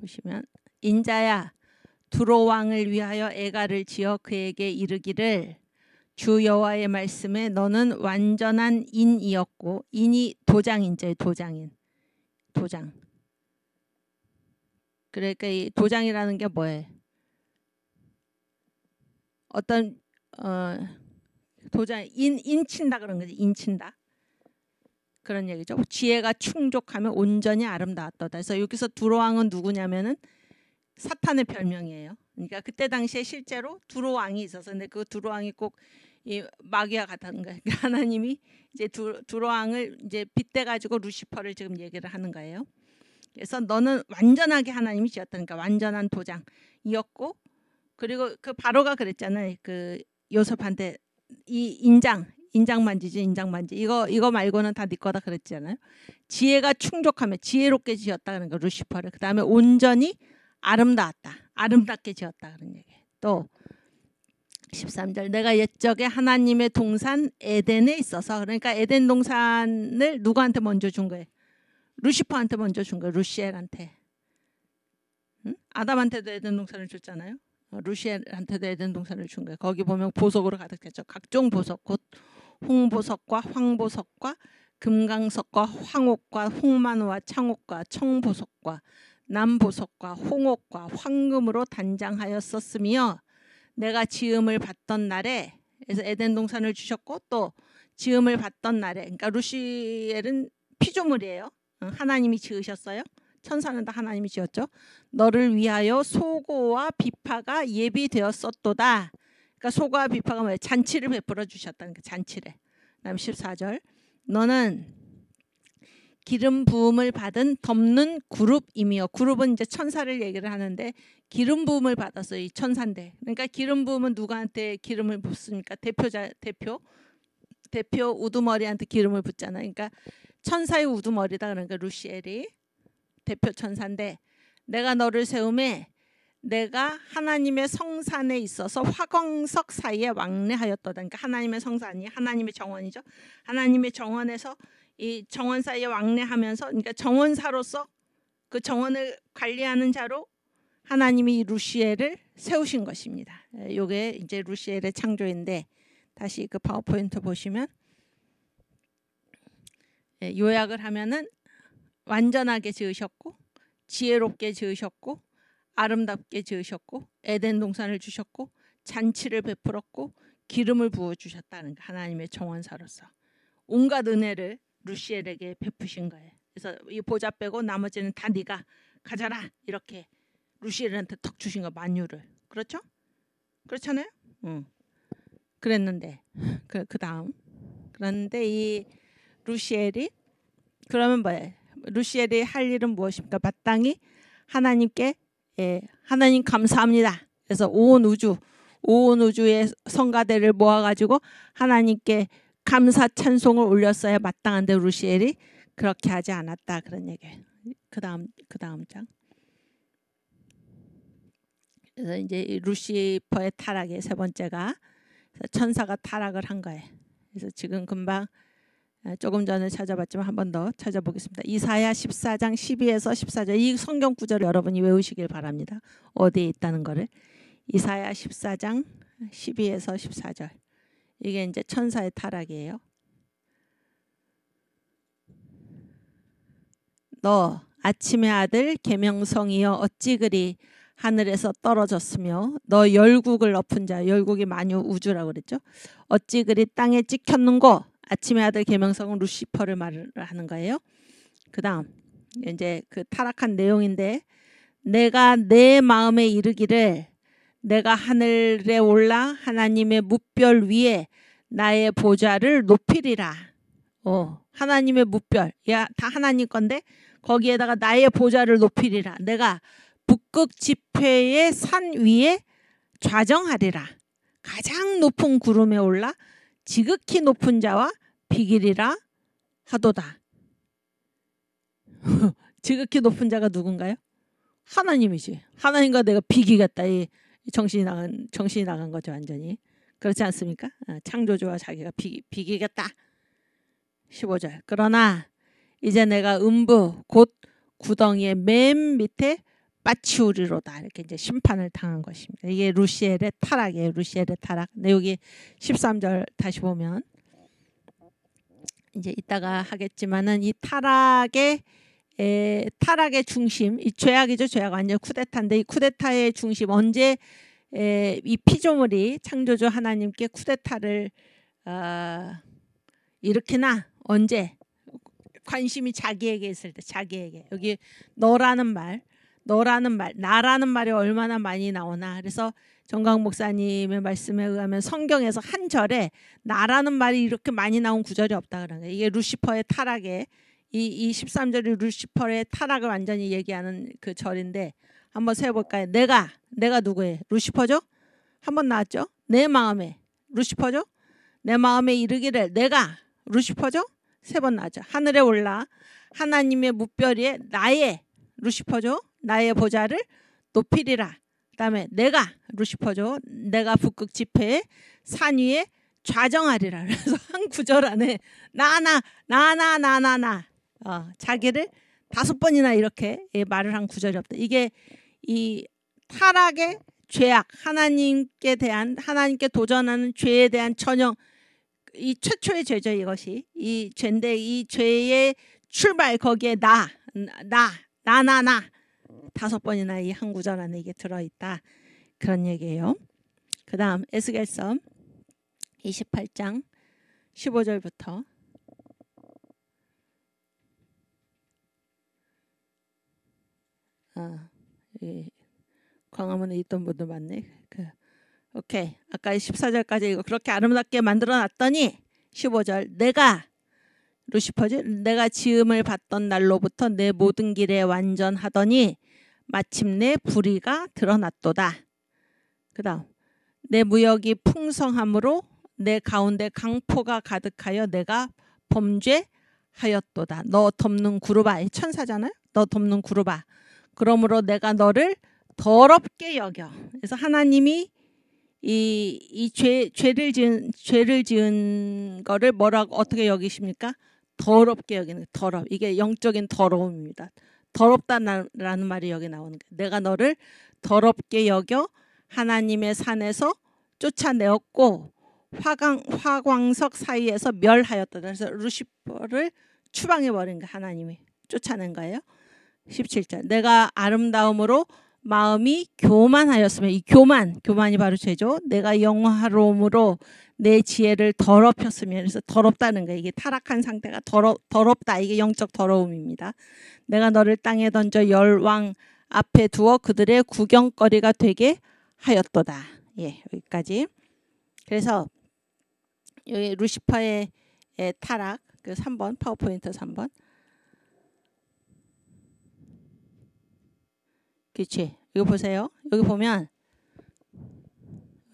보시면 인자야 두로 왕을 위하여 애가를 지어 그에게 이르기를 주 여호와의 말씀에 너는 완전한 인이었고 인이 도장인자예요. 도장. 그러니까 이 도장이라는 게 뭐예요? 어떤 도장 인친다 그런 거지. 인친다. 그런 얘기죠. 지혜가 충족하면 온전히 아름다웠다. 그래서 여기서 두로왕은 누구냐면은 사탄의 별명이에요. 그러니까 그때 당시에 실제로 두로왕이 있어서 근데 그 두로왕이 꼭 이 마귀와 같다는 거예요. 그러니까 하나님이 이제 두로왕을 이제 빗대 가지고 루시퍼를 지금 얘기를 하는 거예요. 그래서 너는 완전하게 하나님이 지었다니까 완전한 도장이었고 그리고 그 바로가 그랬잖아요. 그 요셉한테 이 인장 만지지 인장 만지 이거 말고는 다 네 거다 그랬잖아요. 지혜가 충족하면 지혜롭게 지었다 그런 거 루시퍼를. 그다음에 온전히 아름다웠다. 아름답게 지었다 그런 얘기. 또 13절 내가 옛적에 하나님의 동산 에덴에 있어서 그러니까 에덴 동산을 누구한테 먼저 준 거예요? 루시퍼한테 먼저 준 거예요. 루시엘한테. 응? 아담한테도 에덴 동산을 줬잖아요. 루시엘한테도 에덴 동산을 준 거예요. 거기 보면 보석으로 가득했죠. 각종 보석 곧 홍보석과 황보석과 금강석과 황옥과 홍만호와 창옥과 청보석과 남보석과 홍옥과 황금으로 단장하였었으며 내가 지음을 받던 날에 그래서 에덴 동산을 주셨고 또 지음을 받던 날에 그러니까 루시엘은 피조물이에요. 하나님이 지으셨어요. 천사는 다 하나님이 지었죠. 너를 위하여 소고와 비파가 예비되었었도다. 그러니까 소고와 비파가 뭐예요? 잔치를 베풀어 주셨다는 그 잔치를. 그다음 14절 너는 기름 부음을 받은 덮는 그룹이며 그룹은 이제 천사를 얘기를 하는데 기름 부음을 받았어요. 이 천사인데 그러니까 기름 부음은 누구한테 기름을 붓습니까? 대표 우두머리한테 기름을 붓잖아요. 그러니까 천사의 우두머리다. 그러니까 루시엘이 대표 천사인데 내가 너를 세움에 내가 하나님의 성산에 있어서 화광석 사이에 왕래하였도다. 그러니까 하나님의 성산이 하나님의 정원이죠. 하나님의 정원에서 이 정원 사이에 왕래하면서 그러니까 정원사로서 그 정원을 관리하는 자로 하나님이 루시엘을 세우신 것입니다. 이게 이제 루시엘의 창조인데 다시 그 파워포인트 보시면 요약을 하면은 완전하게 지으셨고 지혜롭게 지으셨고 아름답게 지으셨고 에덴 동산을 주셨고 잔치를 베풀었고 기름을 부어주셨다는 하나님의 정원사로서 온갖 은혜를 루시엘에게 베푸신 거예요. 그래서 이 보좌 빼고 나머지는 다 네가 가져라 이렇게 루시엘한테 턱 주신 거 만유를. 그렇죠? 그렇잖아요. 그랬는데 그 다음 그런데 이 루시엘이 그러면 뭐예요? 루시엘이 할 일은 무엇입니까? 마땅히 하나님께 하나님 감사합니다. 그래서 온 우주의 성가대를 모아가지고 하나님께 감사 찬송을 올렸어야 마땅한데 루시엘이 그렇게 하지 않았다 그런 얘기예요. 그 다음 장. 그래서 이제 루시퍼의 타락의 세 번째가 천사가 타락을 한 거예요. 그래서 지금 금방 조금 전에 찾아봤지만 한 번 더 찾아보겠습니다. 이사야 14장 12에서 14절 이 성경 구절을 여러분이 외우시길 바랍니다. 어디에 있다는 거를. 이사야 14장 12에서 14절 이게 이제 천사의 타락이에요. 너 아침의 아들 계명성이여 어찌 그리 하늘에서 떨어졌으며 너 열국을 엎은 자 열국이 만유 우주라고 그랬죠. 어찌 그리 땅에 찍혔는고 아침의 아들 계명성은 루시퍼를 말을 하는 거예요. 그 다음 이제 그 타락한 내용인데 내가 내 마음에 이르기를 내가 하늘에 올라 하나님의 뭇별 위에 나의 보좌를 높이리라. 하나님의 뭇별 야 다 하나님 건데 거기에다가 나의 보좌를 높이리라. 내가 북극 지폐의 산 위에 좌정하리라. 가장 높은 구름에 올라 지극히 높은 자와 비기리라 하도다. 지극히 높은 자가 누군가요? 하나님이지. 하나님과 내가 비기겠다. 이 정신이 나간 거죠 완전히. 그렇지 않습니까? 창조주와 자기가 비기겠다. 15절. 그러나 이제 내가 음부 곧 구덩이의 맨 밑에 빠치우리로다. 이렇게 이제 심판을 당한 것입니다. 이게 루시엘의 타락이에요. 루시엘의 타락. 근데 여기 13절 다시 보면 이제 이따가 하겠지만은 이 타락의 중심, 이 죄악이죠. 죄악 완전 쿠데타인데 이 쿠데타의 중심 언제 이 피조물이 창조주 하나님께 쿠데타를 일으키나 언제 관심이 자기에게 있을 때, 자기에게. 여기 너라는 말, 나라는 말이 얼마나 많이 나오나. 그래서 정강 목사님의 말씀에 의하면 성경에서 한 절에 나라는 말이 이렇게 많이 나온 구절이 없다 그런 거예요. 이게 루시퍼의 타락에 이 13절이 루시퍼의 타락을 완전히 얘기하는 그 절인데 한번 세볼까요? 내가 누구예요? 루시퍼죠? 한번 나왔죠? 내 마음에 루시퍼죠? 내 마음에 이르기를 내가 루시퍼죠? 세 번 나왔죠. 하늘에 올라 하나님의 뭇별 위에 나의 루시퍼죠? 나의 보좌를 높이리라. 그 다음에 내가 루시퍼죠. 내가 북극 지폐에 산 위에 좌정하리라. 그래서 한 구절 안에 나 자기를 5번이나 이렇게 말을 한 구절이 없다. 이게 이 타락의 죄악, 하나님께 도전하는 죄에 대한 전형, 이 최초의 죄죠. 이것이 이 죄인데 이 죄의 출발, 거기에 나 5번이나 이 한 구절 안에 이게 들어있다 그런 얘기예요. 그 다음 에스겔서 28장 15절부터 광화문에 있던 분들 많네. 오케이. 아까 14절까지 이거 그렇게 아름답게 만들어 놨더니 15절 내가 루시퍼지 내가 지음을 받던 날로부터 내 모든 길에 완전하더니 마침내 불의가 드러났도다. 그 다음 내 무역이 풍성함으로 내 가운데 강포가 가득하여 내가 범죄하였도다. 너 덮는 구루바, 천사잖아요. 너 덮는 구루바. 그러므로 내가 너를 더럽게 여겨. 그래서 하나님이 이 죄를 지은 거를 뭐라고 어떻게 여기십니까? 더럽게 여기는 더럽. 이게 영적인 더러움입니다. 더럽다라는 말이 여기 나오는 거예요. 내가 너를 더럽게 여겨 하나님의 산에서 쫓아내었고 화광석 사이에서 멸하였다. 그래서 루시퍼를 추방해버린 거예요. 하나님이 쫓아낸 거예요. 17절 내가 아름다움으로 마음이 교만하였으며 이 교만이 바로 죄죠. 내가 영화로움으로 내 지혜를 더럽혔으며 그래서 더럽다는 거예요. 이게 타락한 상태가 더럽다. 이게 영적 더러움입니다. 내가 너를 땅에 던져 열왕 앞에 두어 그들의 구경거리가 되게 하였도다. 예, 여기까지. 그래서 여기 루시퍼의 타락 그 3번 파워포인트 3번. 그렇지. 이거 보세요. 여기 보면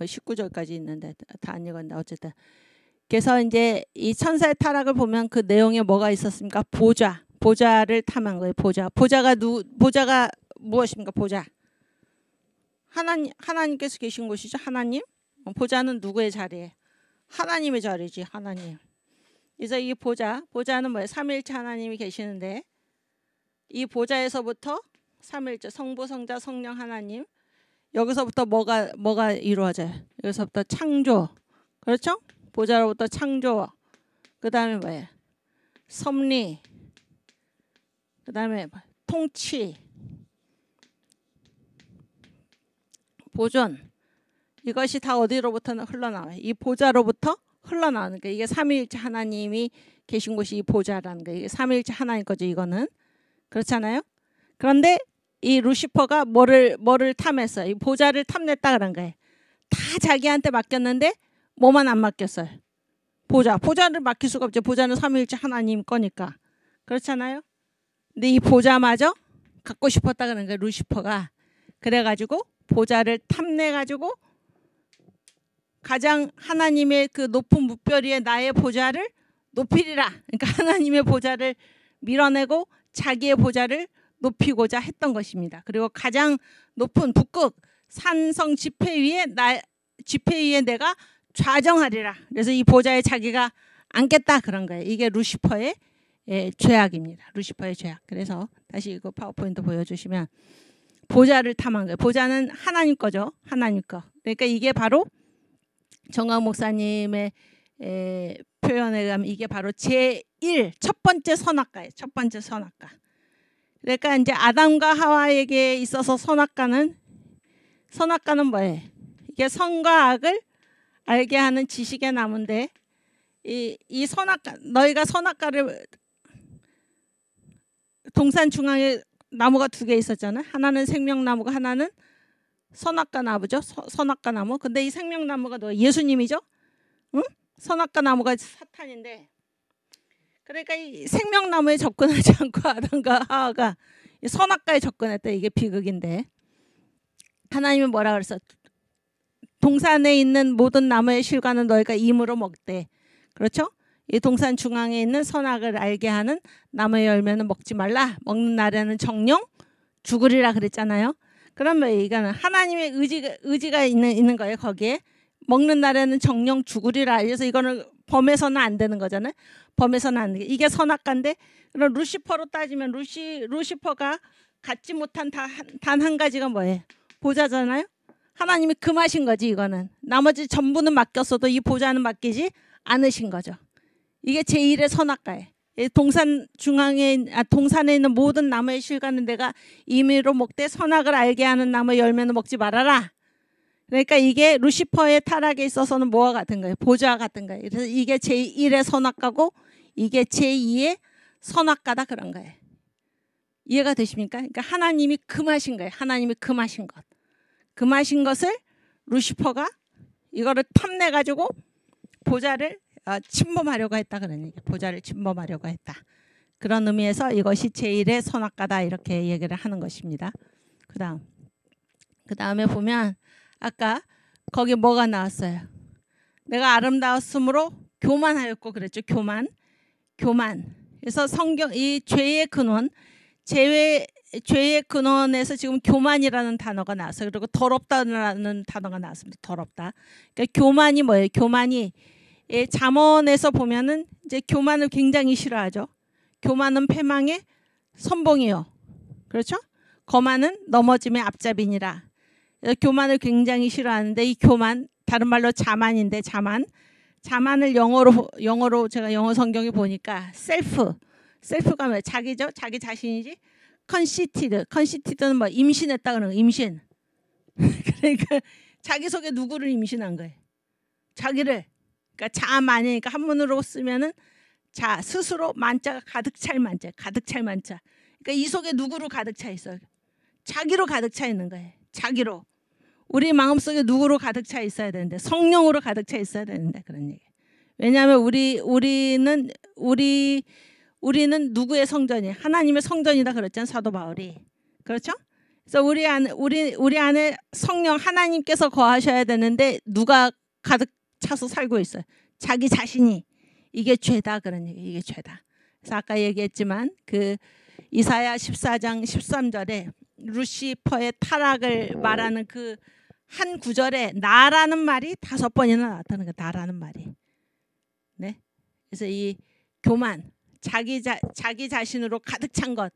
19절까지 있는데 다 안 읽었는데 어쨌든. 그래서 이제 이 천사의 타락을 보면 그 내용에 뭐가 있었습니까? 보좌를 탐한 거예요. 보좌가 무엇입니까? 보좌. 하나님께서 계신 곳이죠. 하나님. 보좌는 누구의 자리에? 하나님의 자리지. 하나님. 그래서 이 보좌는 뭐예요? 삼위일체 하나님이 계시는데 이 보좌에서부터 삼위일체 성부 성자 성령 하나님 여기서부터 뭐가 이루어져요? 여기서부터 창조. 그렇죠? 보좌로부터 창조. 그 다음에 뭐예요? 섭리. 그 다음에 통치. 보존. 이것이 다 어디로부터는 흘러나와요? 이 보좌로부터 흘러나오는 거예요. 이게 삼위일체 하나님이 계신 곳이 이 보좌라는 거예요. 이게 삼위일체 하나님 거죠. 이거는. 그렇잖아요? 그런데 이 루시퍼가 뭐를 탐했어요? 이 보좌를 탐냈다 그런 거예요. 다 자기한테 맡겼는데 뭐만 안 맡겼어요? 보좌를 맡길 수가 없죠. 보좌는 삼위일체 하나님 거니까. 그렇잖아요? 근데 이 보좌마저 갖고 싶었다 그런 거예요. 루시퍼가. 그래가지고 보좌를 탐내가지고 가장 하나님의 그 높은 뭇별 위에 나의 보좌를 높이리라. 그러니까 하나님의 보좌를 밀어내고 자기의 보좌를 높이고자 했던 것입니다. 그리고 가장 높은 북극 산성 지폐 위에 내가 좌정하리라. 그래서 이 보좌에 자기가 앉겠다 그런 거예요. 이게 루시퍼의 죄악입니다. 루시퍼의 죄악. 그래서 다시 이거 파워포인트 보여주시면 보좌를 탐한 거예요. 보좌는 하나님 거죠. 하나님 거. 그러니까 이게 바로 정강 목사님의 표현에 의하면 이게 바로 제1 첫 번째 선악과예요. 첫 번째 선악과. 그러니까 이제 아담과 하와에게 있어서 선악과는 뭐예요? 이게 선과 악을 알게 하는 지식의 나무인데 이 선악과 너희가 선악과를 동산 중앙에 나무가 두 개 있었잖아요. 하나는 생명나무고 하나는 선악과 나무죠. 선악과 나무. 근데 이 생명나무가 예수님이죠. 응? 선악과 나무가 사탄인데, 그러니까 이 생명나무에 접근하지 않고 아담과 하와가 선악과에 접근했다. 이게 비극인데, 하나님이 뭐라 그랬어? 동산에 있는 모든 나무의 실과는 너희가 임으로 먹되, 그렇죠? 이 동산 중앙에 있는 선악을 알게 하는 나무의 열매는 먹지 말라. 먹는 날에는 정령 죽으리라 그랬잖아요. 그러면 이거는 하나님의 의지가 있는 거예요. 거기에 먹는 날에는 정령 죽으리라. 그래서 이거는 범해서는 안 되는 거잖아요. 범해서는 안 돼. 이게 선악과인데, 그럼 루시퍼로 따지면 루시퍼가 갖지 못한 단 한 가지가 뭐예요? 보좌잖아요. 하나님이 금하신 거지. 이거는 나머지 전부는 맡겼어도 이 보좌는 맡기지 않으신 거죠. 이게 제1의 선악과예요. 동산에 있는 모든 나무의 실과는 내가 임의로 먹되 선악을 알게 하는 나무의 열매는 먹지 말아라. 그러니까 이게 루시퍼의 타락에 있어서는 뭐와 같은 거예요? 보좌와 같은 거예요. 그래서 이게 제1의 선악과고 이게 제2의 선악과다 그런 거예요. 이해가 되십니까? 그러니까 하나님이 금하신 거예요. 하나님이 금하신 것. 금하신 것을 루시퍼가 이거를 탐내가지고 보좌를 침범하려고 했다 그런 얘기예요. 보좌를 침범하려고 했다. 그런 의미에서 이것이 제1의 선악과다 이렇게 얘기를 하는 것입니다. 그 다음에 보면 아까 거기 뭐가 나왔어요? 내가 아름다웠으므로 교만하였고 그랬죠. 교만. 그래서 성경 이 죄의 근원, 죄의 근원에서 지금 교만이라는 단어가 나왔어요. 그리고 더럽다라는 단어가 나왔습니다. 더럽다. 그러니까 교만이 뭐예요? 교만이 잠언에서 보면은 이제 교만을 굉장히 싫어하죠. 교만은 패망의 선봉이요. 그렇죠? 거만은 넘어짐의 앞잡이니라. 교만을 굉장히 싫어하는데 이 교만 다른 말로 자만인데 자만을 영어로 제가 영어 성경에 보니까 셀프가 뭐예요? 자기죠? 자기 자신이지. 컨시티드는 뭐 임신했다 그러는 거. 임신. 그러니까 자기 속에 누구를 임신한 거예요? 자기를. 그러니까 자만이니까 한문으로 쓰면은 자 스스로 만자가 가득 찰 만자. 그러니까 이 속에 누구로 가득 차 있어요? 자기로 가득 차 있는 거예요. 자기로. 우리 마음속에 누구로 가득 차 있어야 되는데, 성령으로 가득 차 있어야 되는데 그런 얘기. 왜냐하면 우리는 누구의 성전이에요? 하나님의 성전이다 그랬잖아요. 사도 바울이. 그렇죠? 그래서 우리 안에 성령 하나님께서 거하셔야 되는데 누가 가득 차서 살고 있어요? 자기 자신이. 이게 죄다 그런 얘기. 이게 죄다. 그래서 아까 얘기했지만 그 이사야 14장 13절에 루시퍼의 타락을 말하는 그 한 구절에 나라는 말이 5번이나 나왔다는 거예요. 나라는 말이. 네. 그래서 이 교만, 자기 자신으로 가득 찬 것,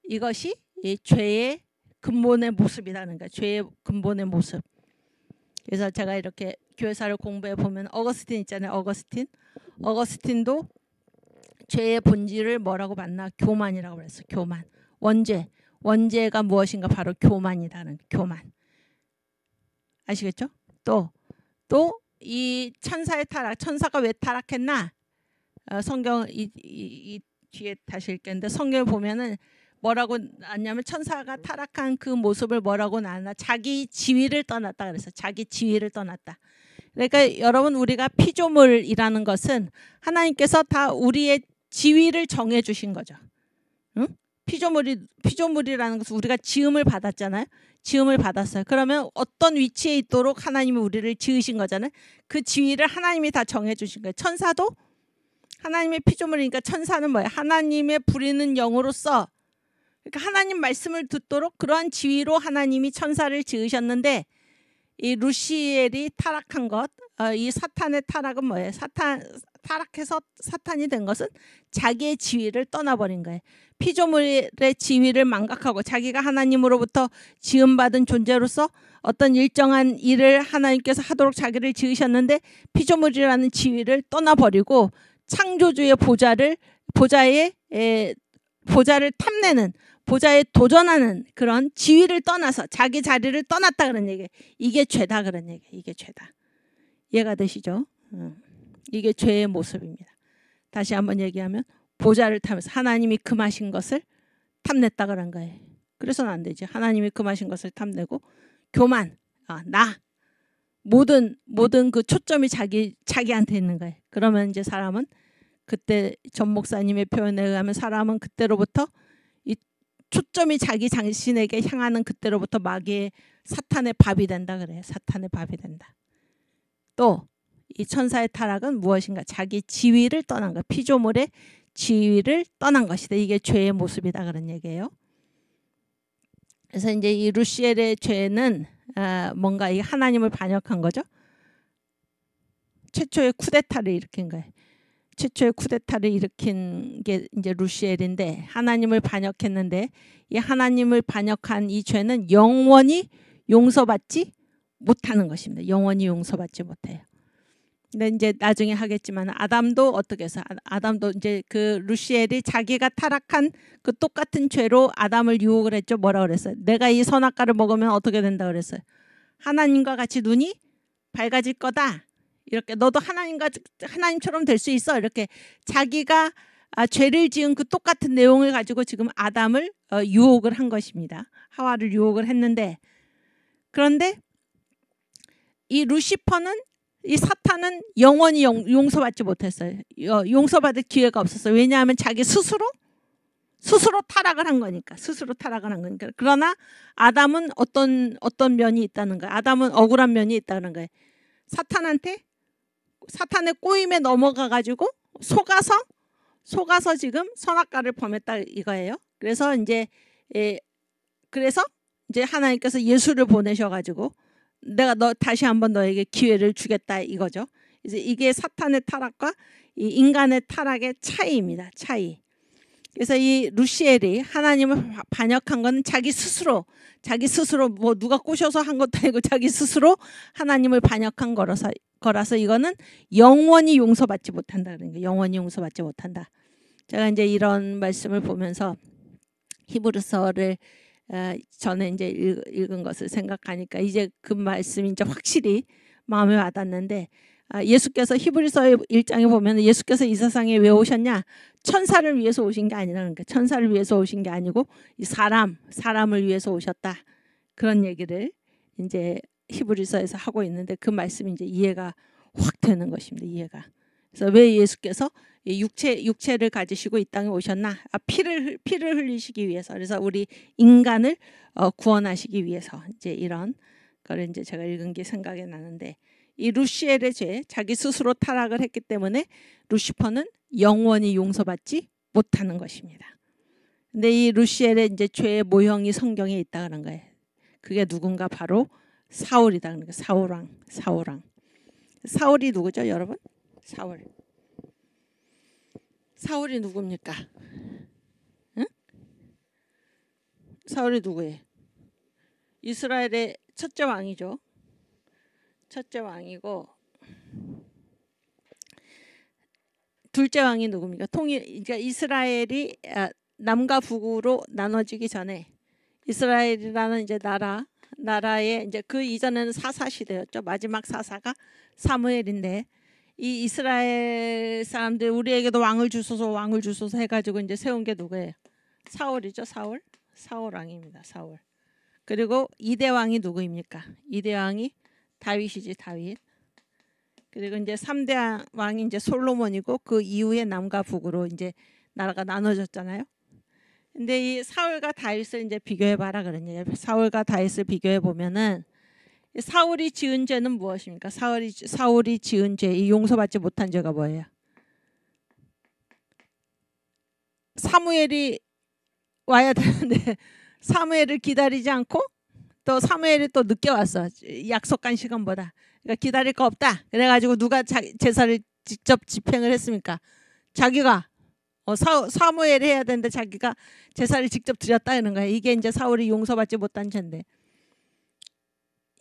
이것이 이 죄의 근본의 모습이라는 거예요. 죄의 근본의 모습. 그래서 제가 이렇게 교회사를 공부해 보면 어거스틴 있잖아요. 어거스틴도 죄의 본질을 뭐라고 봤나? 교만이라고 그랬어요. 교만. 원죄가 무엇인가? 바로 교만이라는 교만. 아시겠죠? 또 이 천사의 타락, 천사가 왜 타락했나? 성경 이 뒤에 다시 읽겠는데 성경을 보면은 뭐라고 나왔냐면 천사가 타락한 그 모습을 뭐라고 나왔나? 자기 지위를 떠났다 그래서 자기 지위를 떠났다. 그러니까 여러분 우리가 피조물이라는 것은 하나님께서 다 우리의 지위를 정해 주신 거죠. 응? 피조물이라는 것은 우리가 지음을 받았잖아요. 지음을 받았어요. 그러면 어떤 위치에 있도록 하나님이 우리를 지으신 거잖아요. 그 지위를 하나님이 다 정해 주신 거예요. 천사도 하나님의 피조물이니까 천사는 뭐예요? 하나님의 부리는 영으로서 그러니까 하나님 말씀을 듣도록 그러한 지위로 하나님이 천사를 지으셨는데 이 루시엘이 타락한 것, 이 사탄의 타락은 뭐예요? 타락해서 사탄이 된 것은 자기의 지위를 떠나버린 거예요. 피조물의 지위를 망각하고 자기가 하나님으로부터 지음받은 존재로서 어떤 일정한 일을 하나님께서 하도록 자기를 지으셨는데 피조물이라는 지위를 떠나버리고 창조주의 보좌를 탐내는 보좌에 도전하는 그런 지위를 떠나서 자기 자리를 떠났다 그런 얘기예요. 이게 죄다 그런 얘기예요. 이게 죄다. 이해가 되시죠? 이게 죄의 모습입니다. 다시 한번 얘기하면 보좌를 탐해서 하나님이 금하신 것을 탐냈다 그런 거예요. 그래서는 안 되지. 하나님이 금하신 것을 탐내고 교만, 나 모든 그 초점이 자기한테 있는 거예요. 그러면 이제 사람은 그때 전 목사님의 표현에 의하면 사람은 그때로부터 이 초점이 자기 자신에게 향하는 그때로부터 마귀의 사탄의 밥이 된다 그래요. 사탄의 밥이 된다. 또 이 천사의 타락은 무엇인가? 자기 지위를 떠난 것, 피조물의 지위를 떠난 것이다. 이게 죄의 모습이다 그런 얘기예요. 그래서 이제 이 루시엘의 죄는 뭔가 이 하나님을 반역한 거죠. 최초의 쿠데타를 일으킨 거예요. 최초의 쿠데타를 일으킨 게 이제 루시엘인데 하나님을 반역했는데 이 하나님을 반역한 이 죄는 영원히 용서받지 못하는 것입니다. 영원히 용서받지 못해요. 근데 이제 나중에 하겠지만 아담도 어떻게 해서 아담도 이제 그 루시엘이 자기가 타락한 그 똑같은 죄로 아담을 유혹을 했죠. 뭐라 그랬어요? 내가 이 선악과를 먹으면 어떻게 된다 그랬어요? 하나님과 같이 눈이 밝아질 거다. 이렇게 너도 하나님처럼 될 수 있어. 이렇게 자기가 죄를 지은 그 똑같은 내용을 가지고 지금 아담을 유혹을 한 것입니다. 하와를 유혹을 했는데 그런데 이 루시퍼는 이 사탄은 영원히 용서받지 못했어요. 용서받을 기회가 없었어요. 왜냐하면 자기 스스로 타락을 한 거니까. 스스로 타락을 한 거니까. 그러나 아담은 어떤 면이 있다는 거예요. 아담은 억울한 면이 있다는 거예요. 사탄의 꼬임에 넘어가 가지고 속아서 지금 선악과를 범했다 이거예요. 그래서 이제 하나님께서 예수를 보내셔 가지고 내가 너 다시 한번 너에게 기회를 주겠다 이거죠. 이제 이게 사탄의 타락과 이 인간의 타락의 차이입니다. 차이. 그래서 이 루시엘이 하나님을 반역한 건 자기 스스로 뭐 누가 꼬셔서 한 것도 아니고 자기 스스로 하나님을 반역한 거라서 이거는 영원히 용서받지 못한다. 그러니까 영원히 용서받지 못한다. 제가 이제 이런 말씀을 보면서 히브리서를 전에 이제 읽은 것을 생각하니까 이제 그 말씀이 이제 확실히 마음에 와닿는데 예수께서 히브리서 1장에 보면 예수께서 이 세상에 왜 오셨냐? 천사를 위해서 오신 게 아니라 그러니까 천사를 위해서 오신 게 아니고 이 사람을 위해서 오셨다. 그런 얘기를 이제 히브리서에서 하고 있는데 그 말씀이 이제 이해가 확 되는 것입니다. 이해가. 그래서 왜 예수께서 육체를 가지시고 이 땅에 오셨나? 피를 흘리시기 위해서. 그래서 우리 인간을 구원하시기 위해서 이제 이런 거를 이제 제가 읽은 게 생각이 나는데 이 루시엘의 죄, 자기 스스로 타락을 했기 때문에 루시퍼는 영원히 용서받지 못하는 것입니다. 근데 이 루시엘의 이제 죄의 모형이 성경에 있다 그런 거예요. 그게 누군가 바로 사울이다. 그러니까 사울왕. 사울이 누구죠, 여러분? 사울이 누굽니까? 응? 사울이 누구예요? 이스라엘의 첫째 왕이죠. 첫째 왕이고 둘째 왕이 누굽니까? 그러니까 이스라엘이 남과 북으로 나눠지기 전에 이스라엘이라는 이제 나라의 이제 그 이전에는 사사 시대였죠. 마지막 사사가 사무엘인데 이 이스라엘 사람들 우리에게도 왕을 주소서 해가지고 이제 세운 게 누구예요? 사울이죠. 사울 왕입니다. 사울. 그리고 2대 왕이 누구입니까? 2대 왕이 다윗이지. 다윗. 그리고 이제 3대 왕이 이제 솔로몬이고 그 이후에 남과 북으로 이제 나라가 나눠졌잖아요. 근데 이 사울과 다윗을 이제 비교해 봐라 그런 얘기예요. 사울과 다윗을 비교해 보면은 사울이 지은 죄는 무엇입니까? 사울이 지은 죄, 이 용서받지 못한 죄가 뭐예요? 사무엘이 와야 되는데 사무엘을 기다리지 않고 또 사무엘이 또 늦게 왔어. 약속한 시간보다. 그러니까 기다릴 거 없다. 그래가지고 누가 제사를 직접 집행을 했습니까? 자기가 사무엘이 해야 되는데 자기가 제사를 직접 드렸다 이런 거예요. 이게 이제 사울이 용서받지 못한 죄인데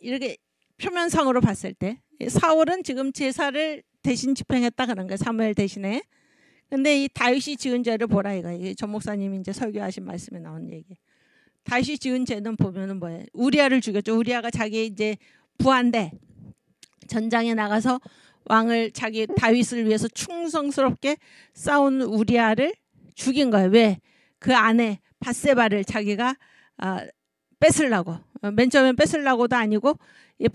이렇게 표면상으로 봤을 때 사울은 지금 제사를 대신 집행했다 그런 거예요. 사무엘 대신에. 근데 이 다윗이 지은 죄를 보라 이거예요. 전 목사님이 이제 설교하신 말씀에 나온 얘기. 다윗이 지은 죄는 보면은 뭐예요? 우리아를 죽였죠. 우리아가 자기 이제 부하인데 전장에 나가서 왕을 자기 다윗을 위해서 충성스럽게 싸운 우리아를 죽인 거예요. 왜? 그 안에 밧세바를 자기가 뺏으려고. 맨 처음엔 뺏으려고도 아니고 이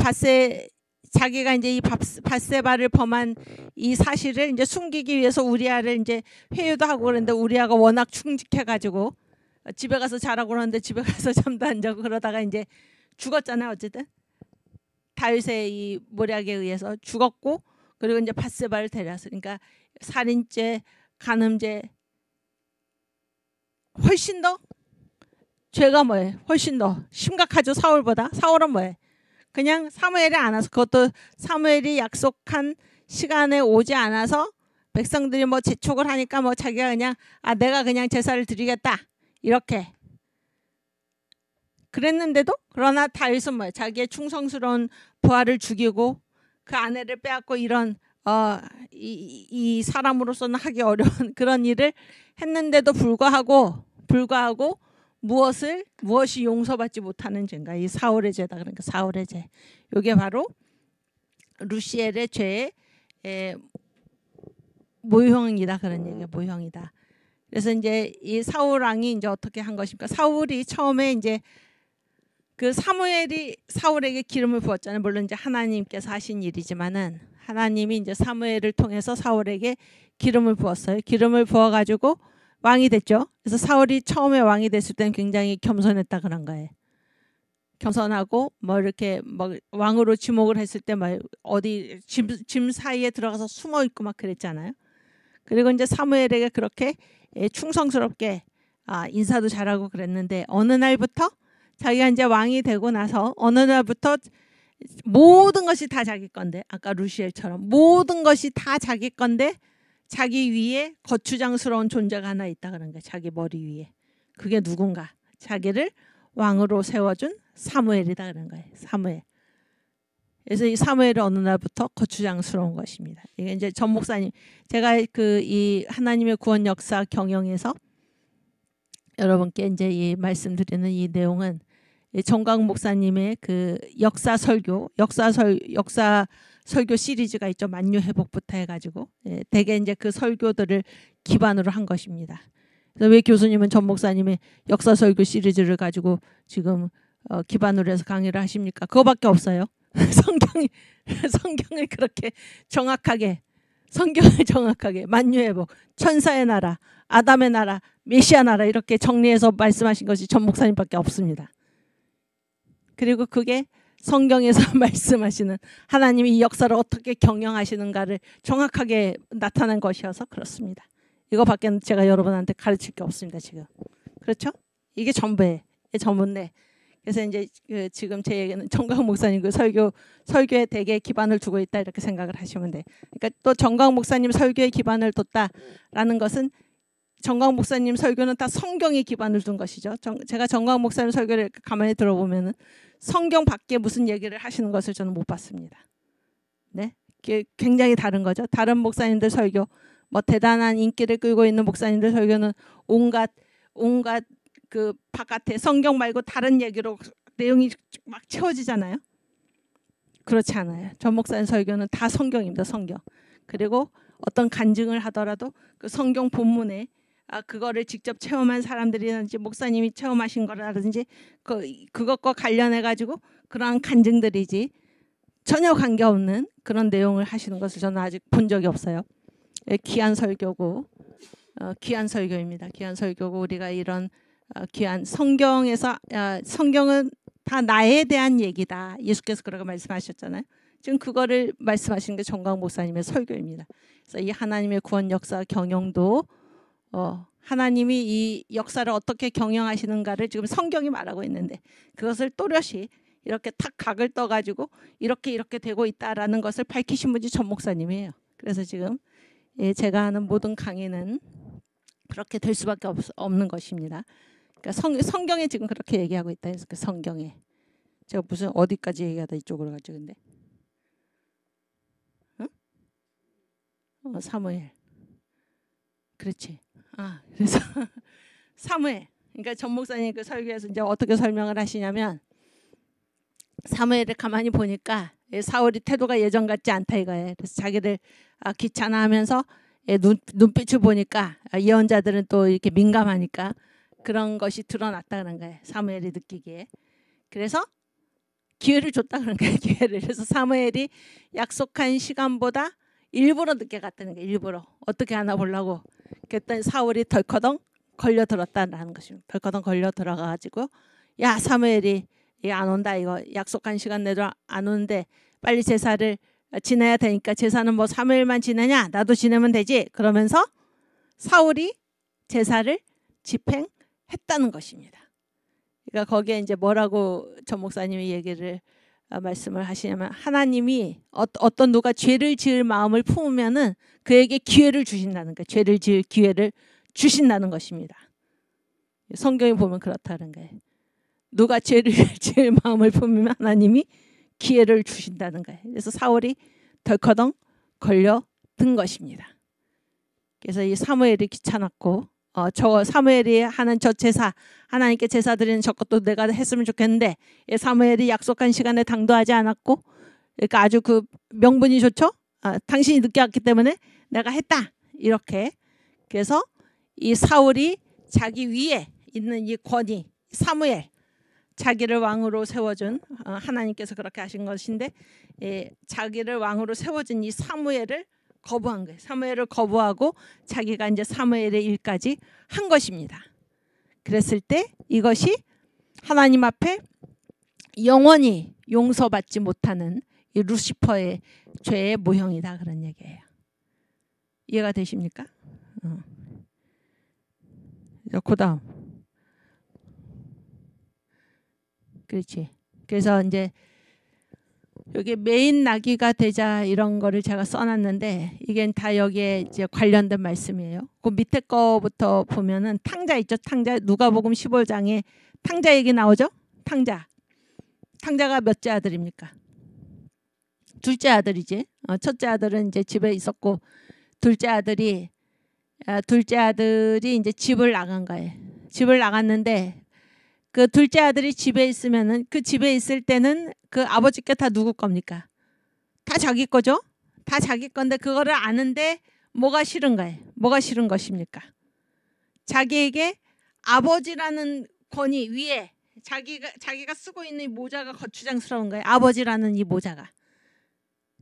자기가 이제 이 밧세바를 범한 이 사실을 이제 숨기기 위해서 우리아를 이제 회유도 하고 그러는데 우리아가 워낙 충직해가지고 집에 가서 자라고 그러는데 집에 가서 잠도 안 자고 그러다가 이제 죽었잖아요. 어쨌든 다윗의 이 모략에 의해서 죽었고, 그리고 이제 밧세바를 데려왔어. 그러니까 살인죄, 간음죄, 훨씬 더 죄가 뭐예요? 훨씬 더 심각하죠. 사울보다. 사울은 뭐예요? 그냥 사무엘이 안 와서, 그것도 사무엘이 약속한 시간에 오지 않아서 백성들이 뭐 재촉을 하니까 뭐 자기가 그냥 내가 그냥 제사를 드리겠다 이렇게 그랬는데도, 그러나 다윗은 뭐예요? 자기의 충성스러운 부하를 죽이고 그 아내를 빼앗고 이런 이 사람으로서는 하기 어려운 그런 일을 했는데도 불구하고 무엇이 용서받지 못하는 죄인가? 이 사울의 죄다. 그러니까 사울의 죄. 이게 바로 루시엘의 죄의 모형이다. 그런 얘기가 모형이다. 그래서 이제 이 사울 왕이 이제 어떻게 한 것입니까? 사울이 처음에 이제 그 사무엘이 사울에게 기름을 부었잖아요. 물론 이제 하나님께서 하신 일이지만은 하나님이 이제 사무엘을 통해서 사울에게 기름을 부었어요. 기름을 부어가지고 왕이 됐죠. 그래서 사울이 처음에 왕이 됐을 때는 굉장히 겸손했다 그런 거예요. 겸손하고 뭐 이렇게 뭐 왕으로 지목을 했을 때 막 어디 짐 사이에 들어가서 숨어 있고 막 그랬잖아요. 그리고 이제 사무엘에게 그렇게 충성스럽게 인사도 잘하고 그랬는데, 어느 날부터 자기가 이제 왕이 되고 나서 어느 날부터 모든 것이 다 자기 건데, 아까 루시엘처럼 모든 것이 다 자기 건데 자기 위에 거추장스러운 존재가 하나 있다 그런 거예요. 자기 머리 위에. 그게 누군가? 자기를 왕으로 세워준 사무엘이다 그런 거예요. 사무엘. 그래서 이 사무엘은 어느 날부터 거추장스러운 것입니다. 이게 이제 전 목사님, 제가 이 하나님의 구원 역사 경영에서 여러분께 이제 이 말씀드리는 이 내용은 정광 목사님의 그 역사 설교 시리즈가 있죠. 만유 회복부터 해가지고 대개 이제 그 설교들을 기반으로 한 것입니다. 그래서 왜 교수님은 전 목사님의 역사 설교 시리즈를 가지고 지금 기반으로 해서 강의를 하십니까? 그거밖에 없어요. 성경을 그렇게 정확하게 만유 회복, 천사의 나라, 아담의 나라, 메시아 나라 이렇게 정리해서 말씀하신 것이 전 목사님밖에 없습니다. 그리고 그게 성경에서 말씀하시는 하나님이 이 역사를 어떻게 경영하시는가를 정확하게 나타난 것이어서 그렇습니다. 이거밖에 제가 여러분한테 가르칠 게 없습니다. 지금. 그렇죠? 이게 전부예요. 전부인데, 그래서 이제 지금 제 얘기는 정광 목사님 그 설교에 대개 기반을 두고 있다 이렇게 생각을 하시면 돼. 그러니까 또 정광 목사님 설교에 기반을 뒀다라는 것은 정광 목사님 설교는 다 성경에 기반을 둔 것이죠. 제가 정광 목사님 설교를 가만히 들어보면은 성경 밖에 무슨 얘기를 하시는 것을 저는 못 봤습니다. 네, 굉장히 다른 거죠. 다른 목사님들 설교, 뭐 대단한 인기를 끌고 있는 목사님들 설교는 온갖 그 바깥에 성경 말고 다른 얘기로 내용이 막 채워지잖아요. 그렇지 않아요. 전 목사님 설교는 다 성경입니다. 성경. 그리고 어떤 간증을 하더라도 그 성경 본문에 그거를 직접 체험한 사람들이라든지 목사님이 체험하신 거라든지 그것과 관련해 가지고 그러한 간증들이지 전혀 관계없는 그런 내용을 하시는 것을 저는 아직 본 적이 없어요. 귀한 설교고 귀한 설교입니다. 귀한 설교고 우리가 이런 귀한 성경에서 성경은 다 나에 대한 얘기다. 예수께서 그렇게 말씀하셨잖아요. 지금 그거를 말씀하시는 게 정광 목사님의 설교입니다. 그래서 이 하나님의 구원 역사 경영도 하나님이 이 역사를 어떻게 경영하시는가를 지금 성경이 말하고 있는데 그것을 또렷이 이렇게 탁 각을 떠가지고 이렇게 되고 있다라는 것을 밝히신 분이 전 목사님이에요. 그래서 지금 제가 하는 모든 강의는 그렇게 될 수밖에 없는 것입니다. 그러니까 성경에 지금 그렇게 얘기하고 있다 해서 그 성경에 제가 무슨 어디까지 얘기하다 이쪽으로 갔죠, 근데 응? 사무엘. 그렇지. 그래서 사무엘. 그러니까 전 목사님 그 설교에서 이제 어떻게 설명을 하시냐면 사무엘을 가만히 보니까 사울이 태도가 예전 같지 않다 이거예요. 그래서 자기를 귀찮아하면서 눈빛을 보니까 예언자들은 또 이렇게 민감하니까 그런 것이 드러났다 그런 거예요. 사무엘이 느끼기에. 그래서 기회를 줬다 그런 거예요. 기회를. 그래서 사무엘이 약속한 시간보다 일부러 늦게 갔다는 거예요. 일부러. 어떻게 하나 보려고. 그랬더니 사울이 덜커덩 걸려들었다는 것입니다. 덜커덩 걸려 들어가가지고 야 사무엘이 안 온다 이거 약속한 시간 내도 안 오는데 빨리 제사를 지내야 되니까 제사는 뭐 3일만 지내냐 나도 지내면 되지 그러면서 사울이 제사를 집행했다는 것입니다. 그러니까 거기에 이제 뭐라고 전 목사님이 얘기를 말씀을 하시냐면 하나님이 어떤 누가 죄를 지을 마음을 품으면은 그에게 기회를 주신다는 거예요. 죄를 지을 기회를 주신다는 것입니다. 성경에 보면 그렇다는 거예요. 누가 죄를 지을 마음을 품으면 하나님이 기회를 주신다는 거예요. 그래서 사울이 덜커덩 걸려든 것입니다. 그래서 이 사무엘이 귀찮았고 저 사무엘이 하는 저 제사 하나님께 제사 드리는 저것도 내가 했으면 좋겠는데 사무엘이 약속한 시간에 당도하지 않았고 그러니까 아주 그 명분이 좋죠. 당신이 늦게 왔기 때문에 내가 했다 이렇게. 그래서 이 사울이 자기 위에 있는 이 권위 사무엘 자기를 왕으로 세워준 하나님께서 그렇게 하신 것인데 자기를 왕으로 세워준 이 사무엘을 거부한 거예요. 사무엘을 거부하고 자기가 이제 사무엘의 일까지 한 것입니다. 그랬을 때 이것이 하나님 앞에 영원히 용서받지 못하는 이 루시퍼의 죄의 모형이다 그런 얘기예요. 이해가 되십니까? 그다음 그렇지. 그래서 이제 여기 메인 나귀가 되자 이런 거를 제가 써놨는데 이게 다 여기에 이제 관련된 말씀이에요. 그 밑에 거부터 보면은 탕자 있죠. 탕자 누가복음 15장에 탕자 얘기 나오죠. 탕자가 몇째 아들입니까? 둘째 아들이지. 첫째 아들은 이제 집에 있었고 둘째 아들이 이제 집을 나간 거예요. 집을 나갔는데 그 둘째 아들이 집에 있으면은 그 집에 있을 때는 그 아버지께 다 누구 겁니까? 다 자기 거죠? 다 자기 건데 그거를 아는데 뭐가 싫은 거예요? 뭐가 싫은 것입니까? 자기에게 아버지라는 권위 위에 자기가 쓰고 있는 이 모자가 거추장스러운 거예요. 아버지라는 이 모자가.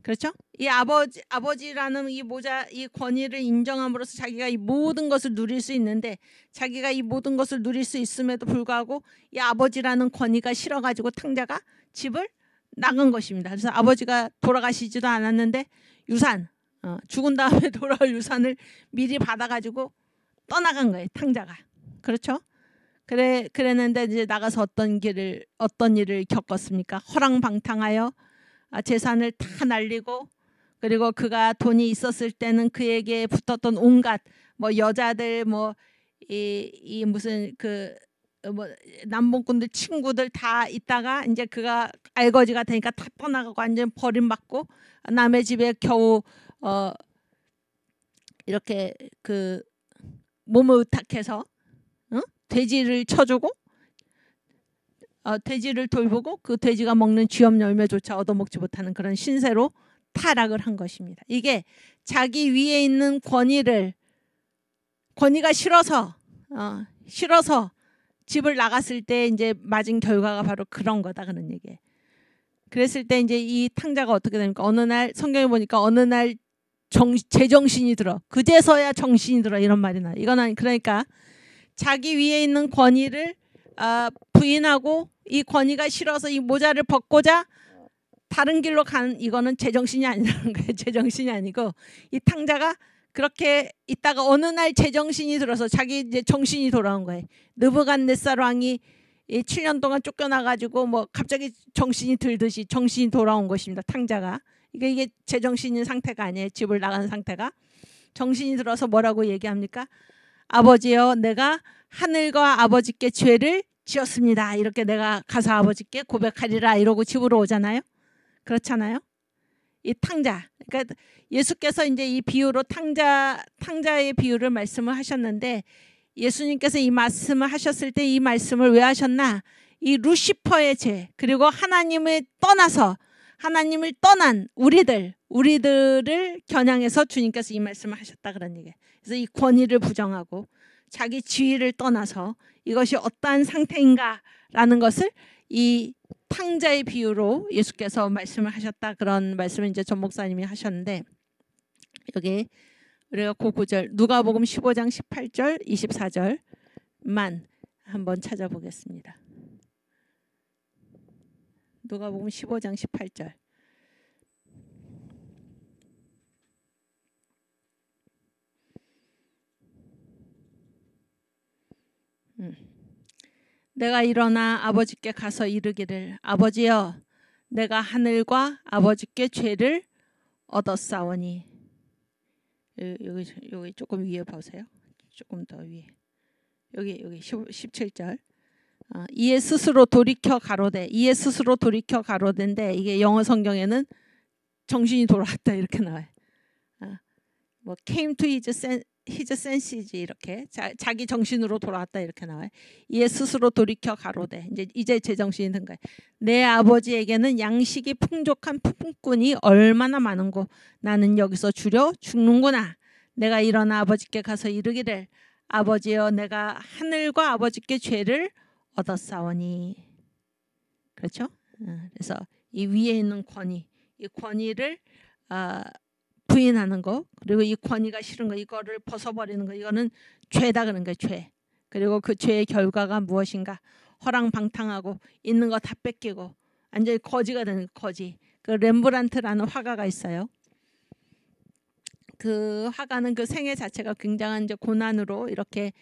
그렇죠? 이 아버지라는 이 모자, 이 권위를 인정함으로써 자기가 이 모든 것을 누릴 수 있는데 자기가 이 모든 것을 누릴 수 있음에도 불구하고 이 아버지라는 권위가 싫어가지고 탕자가 집을 나간 것입니다. 그래서 아버지가 돌아가시지도 않았는데 유산, 죽은 다음에 돌아올 유산을 미리 받아가지고 떠나간 거예요. 탕자가. 그렇죠? 그랬는데 이제 나가서 어떤 일을 겪었습니까? 허랑방탕하여 재산을 다 날리고 그리고 그가 돈이 있었을 때는 그에게 붙었던 온갖 뭐 여자들 뭐 이 무슨 그 뭐 남봉꾼들 친구들 다 있다가 이제 그가 알거지가 되니까 다 떠나가고 완전 버림받고 남의 집에 겨우 이렇게 그 몸을 의탁해서 돼지를 쳐주고 돼지를 돌보고 그 돼지가 먹는 쥐염 열매조차 얻어먹지 못하는 그런 신세로 타락을 한 것입니다. 이게 자기 위에 있는 권위가 싫어서 집을 나갔을 때 이제 맞은 결과가 바로 그런 거다 그런 얘기예요. 그랬을 때 이제 이 탕자가 어떻게 됩니까? 어느 날 성경에 보니까 어느 날 제정신이 들어. 그제서야 정신이 들어 이런 말이 나요. 이거는 그러니까 자기 위에 있는 권위를 부인하고 이 권위가 싫어서 이 모자를 벗고자 다른 길로 간 이거는 제정신이 아니라는 거예요. 제정신이 아니고 이 탕자가 그렇게 있다가 어느 날 제정신이 들어서 자기 이제 정신이 돌아온 거예요. 느부갓네살 왕이 7년 동안 쫓겨나가지고 뭐 갑자기 정신이 들듯이 정신이 돌아온 것입니다. 탕자가 이게 제정신인 상태가 아니에요. 집을 나간 상태가 정신이 들어서 뭐라고 얘기합니까? 아버지여, 내가 하늘과 아버지께 죄를 지었습니다. 이렇게 내가 가서 아버지께 고백하리라 이러고 집으로 오잖아요. 그렇잖아요. 이 탕자. 그러니까 예수께서 이제 이 비유로 탕자의 비유를 말씀을 하셨는데 예수님께서 이 말씀을 하셨을 때 이 말씀을 왜 하셨나? 이 루시퍼의 죄 그리고 하나님을 떠난 우리들 우리들을 겨냥해서 주님께서 이 말씀을 하셨다 그런 얘기예요. 그래서 이 권위를 부정하고 자기 지위를 떠나서 이것이 어떠한 상태인가라는 것을 이 탕자의 비유로 예수께서 말씀을 하셨다 그런 말씀을 이제 전 목사님이 하셨는데 여기 우리가 그 구절 누가복음 15장 18절 24절만 한번 찾아보겠습니다. 누가복음 15장 18절 내가 일어나 아버지께 가서 이르기를 아버지여 내가 하늘과 아버지께 죄를 얻었사오니 여기 조금 위에 보세요. 조금 더 위에 여기 17절 이에 스스로 돌이켜 가로되 이에 스스로 돌이켜 가로된데 이게 영어 성경에는 정신이 돌아왔다 이렇게 나와요. 뭐 came to his senses 이렇게 자기 정신으로 돌아왔다 이렇게 나와요. 이에 스스로 돌이켜 가로되 이제 제 정신이 든 거예요. 내 아버지에게는 양식이 풍족한 품꾼이 얼마나 많은고 나는 여기서 주려 죽는구나. 내가 일어나 아버지께 가서 이르기를 아버지여 내가 하늘과 아버지께 죄를 얻었사오니. 그렇죠? 그래서 이 위에 있는 권위, 이 권위를 부인하는 거, 그리고 이 권위가 싫은 거, 이거를 벗어버리는 거, 이거는 죄다 그런 거예요. 죄. 그리고 그 죄의 결과가 무엇인가? 허랑방탕하고 있는 거 다 뺏기고 완전히 거지가 되는 거지. 그 렘브란트라는 화가가 있어요. 그 화가는 그 생애 자체가 굉장한 이제 고난으로 이렇게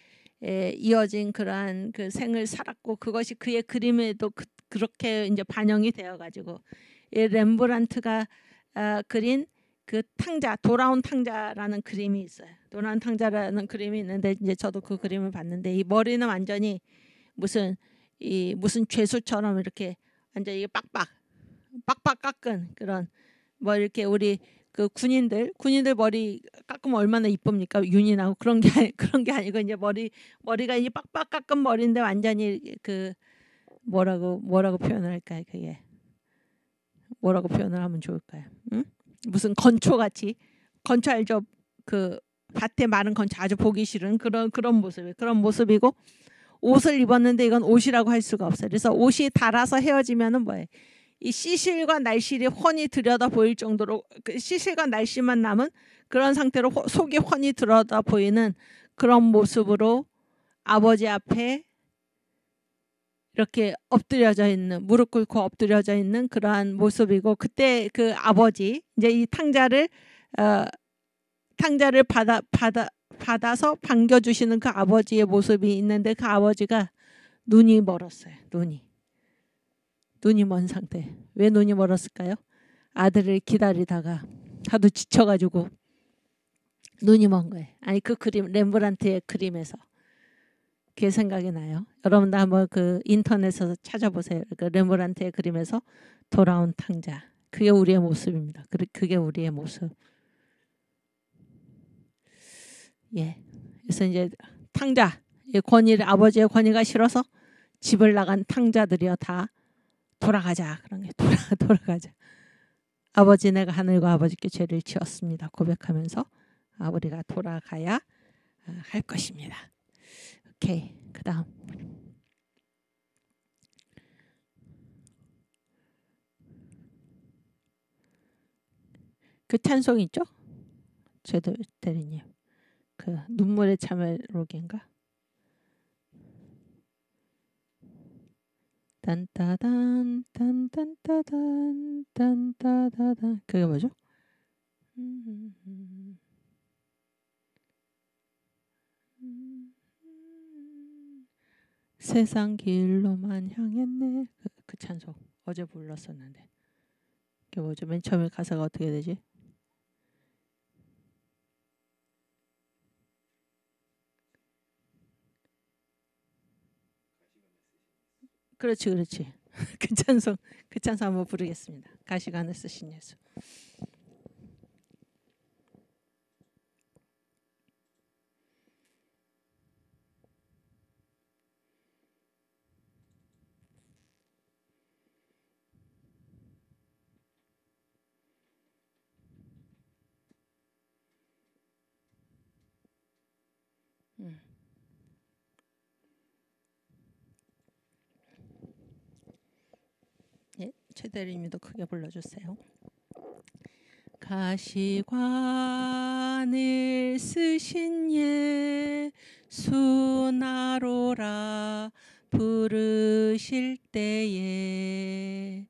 이어진 그러한 그 생을 살았고 그것이 그의 그림에도 그렇게 이제 반영이 되어가지고 이 렘브란트가 그린 그 탕자 돌아온 탕자라는 그림이 있어요. 돌아온 탕자라는 그림이 있는데 이제 저도 그 그림을 봤는데 이 머리는 완전히 무슨 죄수처럼 이렇게 완전히 빡빡 깎은 그런 뭐 이렇게 우리 그 군인들 머리 깎으면 얼마나 이쁩니까? 윤이 나고 그런 게 아니고 이제 머리가 이제 빡빡 깎은 머리인데 완전히 그 뭐라고 표현을 할까요? 그게 뭐라고 표현을 하면 좋을까요? 응? 무슨 건초같이 건초 알죠? 그 밭에 마른 건초 아주 보기 싫은 그런 모습이고 옷을 입었는데 이건 옷이라고 할 수가 없어요. 그래서 옷이 닳아서 헤어지면은 뭐예요? 이 시실과 날실이 훤히 들여다 보일 정도로 그 시실과 날실만 남은 그런 상태로 속이 훤히 들여다 보이는 그런 모습으로 아버지 앞에 이렇게 엎드려져 있는 무릎 꿇고 엎드려져 있는 그러한 모습이고 그때 그 아버지 이제 이 탕자를 받아서 반겨주시는 그 아버지의 모습이 있는데 그 아버지가 눈이 멀었어요. 눈이 먼 상태. 왜 눈이 멀었을까요? 아들을 기다리다가 하도 지쳐가지고 눈이 먼 거예요. 아니 그 그림 렘브란트의 그림에서 그게 생각이 나요. 여러분도 한번 그 인터넷에서 찾아보세요. 그 렘브란트의 그림에서 돌아온 탕자. 그게 우리의 모습입니다. 그게 우리의 모습. 예. 그래서 이제 탕자, 아버지의 권위가 싫어서 집을 나간 탕자들이여 다 돌아가자. 그런 게 돌아가자. 아버지 내가 하늘과 아버지께 죄를 지었습니다. 고백하면서 우리가 돌아가야 할 것입니다. 오케이. 그다음 그 찬송 있죠? 제도 대리님. 그 눈물의 참회록인가? 딴따단 딴딴따단 딴따다단 그게 뭐죠? 세상 길로만 향했네. 그 찬송 어제 불렀었는데 그게 뭐죠? 맨 처음에 가사가 어떻게 되지? 그렇지. 그 찬송 한번 부르겠습니다. 가시가 하늘 쓰신 예수. 예, 최대리님도 크게 불러주세요. 가시관을 쓰신 예수 나로라 부르실 때에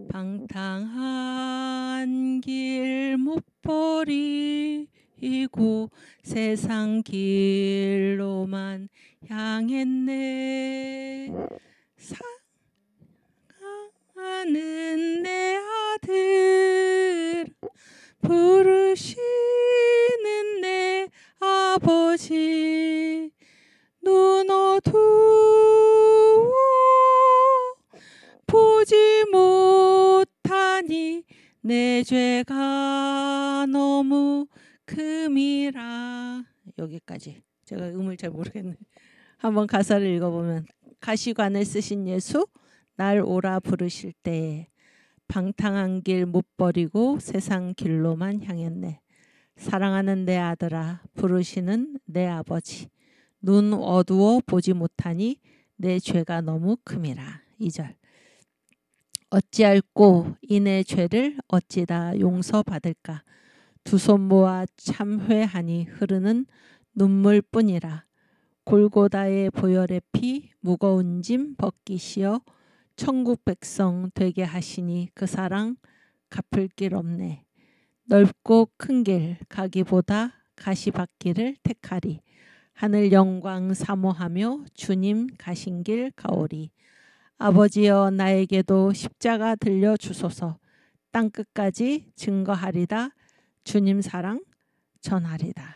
방탕한 길 못 버리고 세상 길로만 향했네. 사랑하는 내 아들 부르시는 내 아버지 눈 어두워 보지 못하니 내 죄가 너무 큼이라. 여기까지. 제가 음을 잘 모르겠네. 한번 가사를 읽어보면 가시관을 쓰신 예수 날 오라 부르실 때에 방탕한 길 못 버리고 세상 길로만 향했네. 사랑하는 내 아들아 부르시는 내 아버지 눈 어두워 보지 못하니 내 죄가 너무 큼이라. 2절 어찌할꼬 이 내 죄를 어찌다 용서받을까. 두 손 모아 참회하니 흐르는 눈물뿐이라. 골고다의 보혈의 피 무거운 짐 벗기시어 천국 백성 되게 하시니 그 사랑 갚을 길 없네. 넓고 큰 길 가기보다 가시밭길을 택하리. 하늘 영광 사모하며 주님 가신 길 가오리. 아버지여 나에게도 십자가 들려주소서. 땅끝까지 증거하리다. 주님 사랑 전하리다.